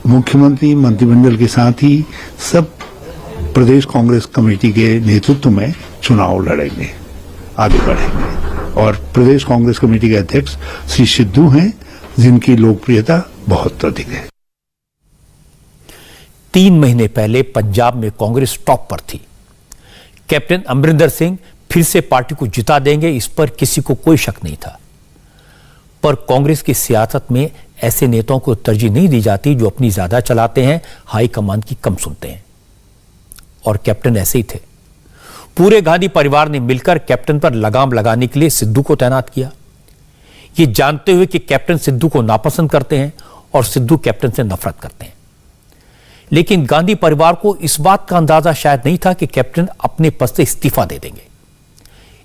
मुख्यमंत्री मंत्रिमंडल के साथ ही सब प्रदेश कांग्रेस कमेटी के नेतृत्व में चुनाव लड़ेंगे, आगे बढ़ेंगे। और प्रदेश कांग्रेस कमेटी के अध्यक्ष श्री सिद्धू हैं जिनकी लोकप्रियता बहुत अधिक है।
3 महीने पहले पंजाब में कांग्रेस टॉप पर थी। कैप्टन अमरिंदर सिंह फिर से पार्टी को जिता देंगे, इस पर किसी को कोई शक नहीं था। पर कांग्रेस की सियासत में ऐसे नेताओं को तरजीह नहीं दी जाती जो अपनी ज्यादा चलाते हैं, हाईकमान की कम सुनते हैं। और कैप्टन ऐसे ही थे। पूरे गांधी परिवार ने मिलकर कैप्टन पर लगाम लगाने के लिए सिद्धू को तैनात किया, ये जानते हुए कि कैप्टन सिद्धू को नापसंद करते हैं और सिद्धू कैप्टन से नफरत करते हैं। लेकिन गांधी परिवार को इस बात का अंदाजा शायद नहीं था कि कैप्टन अपने पद से इस्तीफा दे देंगे,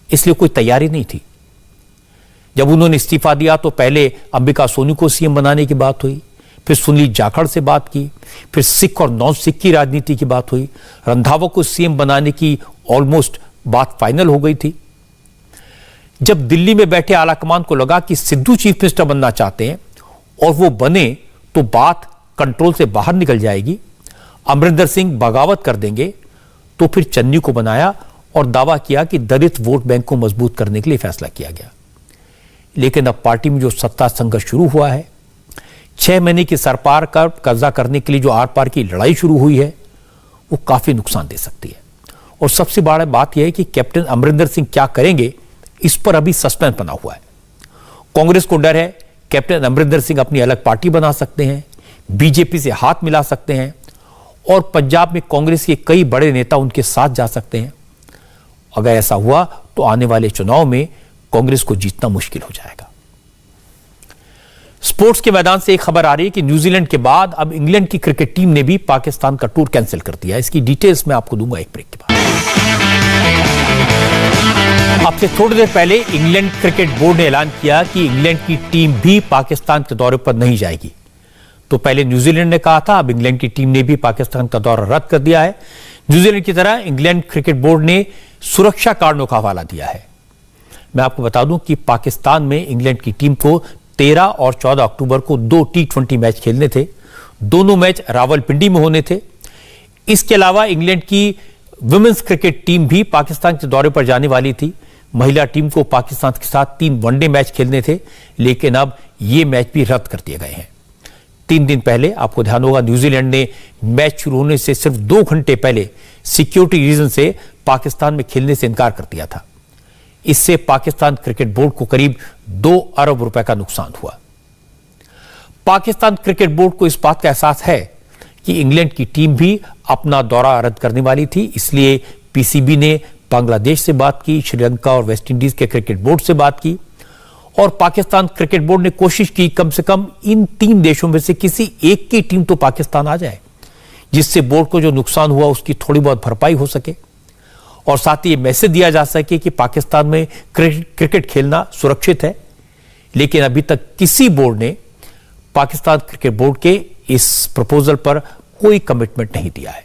इसलिए कोई तैयारी नहीं थी। जब उन्होंने इस्तीफा दिया तो पहले अंबिका सोनी को सीएम बनाने की बात हुई, फिर सुनील जाखड़ से बात की, फिर सिख और नॉन सिख की राजनीति की बात हुई। रंधावा को सीएम बनाने की ऑलमोस्ट बात फाइनल हो गई थी। जब दिल्ली में बैठे आलाकमान को लगा कि सिद्धू चीफ मिनिस्टर बनना चाहते हैं और वो बने तो बात कंट्रोल से बाहर निकल जाएगी, अमरिंदर सिंह बगावत कर देंगे, तो फिर चन्नी को बनाया और दावा किया कि दलित वोट बैंक को मजबूत करने के लिए फैसला किया गया। लेकिन अब पार्टी में जो सत्ता संघर्ष शुरू हुआ है, 6 महीने की सरकार का कब्जा करने के लिए जो आर पार की लड़ाई शुरू हुई है, वो काफी नुकसान दे सकती है। और सबसे बड़ी बात यह है कि कैप्टन अमरिंदर सिंह क्या करेंगे, इस पर अभी सस्पेंस बना हुआ है। कांग्रेस को डर है कैप्टन अमरिंदर सिंह अपनी अलग पार्टी बना सकते हैं, बीजेपी से हाथ मिला सकते हैं और पंजाब में कांग्रेस के कई बड़े नेता उनके साथ जा सकते हैं। अगर ऐसा हुआ तो आने वाले चुनाव में कांग्रेस को जीतना मुश्किल हो जाएगा। स्पोर्ट्स के मैदान से एक खबर आ रही है कि न्यूजीलैंड के बाद अब इंग्लैंड की क्रिकेट टीम ने भी पाकिस्तान का टूर कैंसिल कर दिया। इसकी डिटेल्स मैं आपको दूंगा एक ब्रेक के बाद। आपसे थोड़ी देर पहले इंग्लैंड क्रिकेट बोर्ड ने ऐलान किया कि इंग्लैंड की टीम भी पाकिस्तान के दौरे पर नहीं जाएगी। तो पहले न्यूजीलैंड ने कहा था, अब इंग्लैंड की टीम ने भी पाकिस्तान का दौरा रद्द कर दिया है। न्यूजीलैंड की तरह इंग्लैंड क्रिकेट बोर्ड ने सुरक्षा कारणों का हवाला दिया है। मैं आपको बता दूं कि पाकिस्तान में इंग्लैंड की टीम को 13 और 14 अक्टूबर को 2 T20 मैच खेलने थे। दोनों मैच रावलपिंडी में होने थे। इसके अलावा इंग्लैंड की वुमेन्स क्रिकेट टीम भी पाकिस्तान के दौरे पर जाने वाली थी। महिला टीम को पाकिस्तान के साथ 3 वनडे मैच खेलने थे, लेकिन अब ये मैच भी रद्द कर दिए गए हैं। 3 दिन पहले आपको ध्यान होगा न्यूजीलैंड ने मैच शुरू होने से सिर्फ 2 घंटे पहले सिक्योरिटी रीजन से पाकिस्तान में खेलने से इनकार कर दिया था। इससे पाकिस्तान क्रिकेट बोर्ड को करीब 2 अरब रुपए का नुकसान हुआ। पाकिस्तान क्रिकेट बोर्ड को इस बात का एहसास है कि इंग्लैंड की टीम भी अपना दौरा रद्द करने वाली थी, इसलिए पीसीबी ने बांग्लादेश से बात की, श्रीलंका और वेस्टइंडीज के क्रिकेट बोर्ड से बात की और पाकिस्तान क्रिकेट बोर्ड ने कोशिश की कम से कम इन 3 देशों में से किसी एक की टीम तो पाकिस्तान आ जाए, जिससे बोर्ड को जो नुकसान हुआ उसकी थोड़ी बहुत भरपाई हो सके और साथ ही ये मैसेज दिया जा सके कि पाकिस्तान में क्रिकेट खेलना सुरक्षित है। लेकिन अभी तक किसी बोर्ड ने पाकिस्तान क्रिकेट बोर्ड के इस प्रपोजल पर कोई कमिटमेंट नहीं दिया है।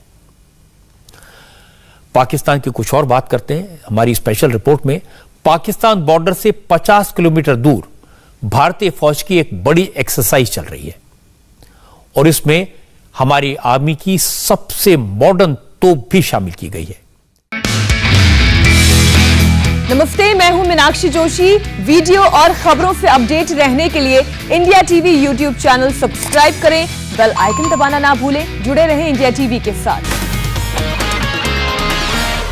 पाकिस्तान की कुछ और बात करते हैं। हमारी स्पेशल रिपोर्ट में पाकिस्तान बॉर्डर से 50 किलोमीटर दूर भारतीय फौज की एक बड़ी एक्सरसाइज चल रही है और इसमें हमारी आर्मी की सबसे मॉडर्न तोप भी शामिल की गई है।
नमस्ते, मैं हूं मीनाक्षी जोशी। वीडियो और खबरों से अपडेट रहने के लिए India TV YouTube channel subscribe करें, बेल आइकन दबाना ना भूलें। जुड़े रहें इंडिया टीवी के साथ।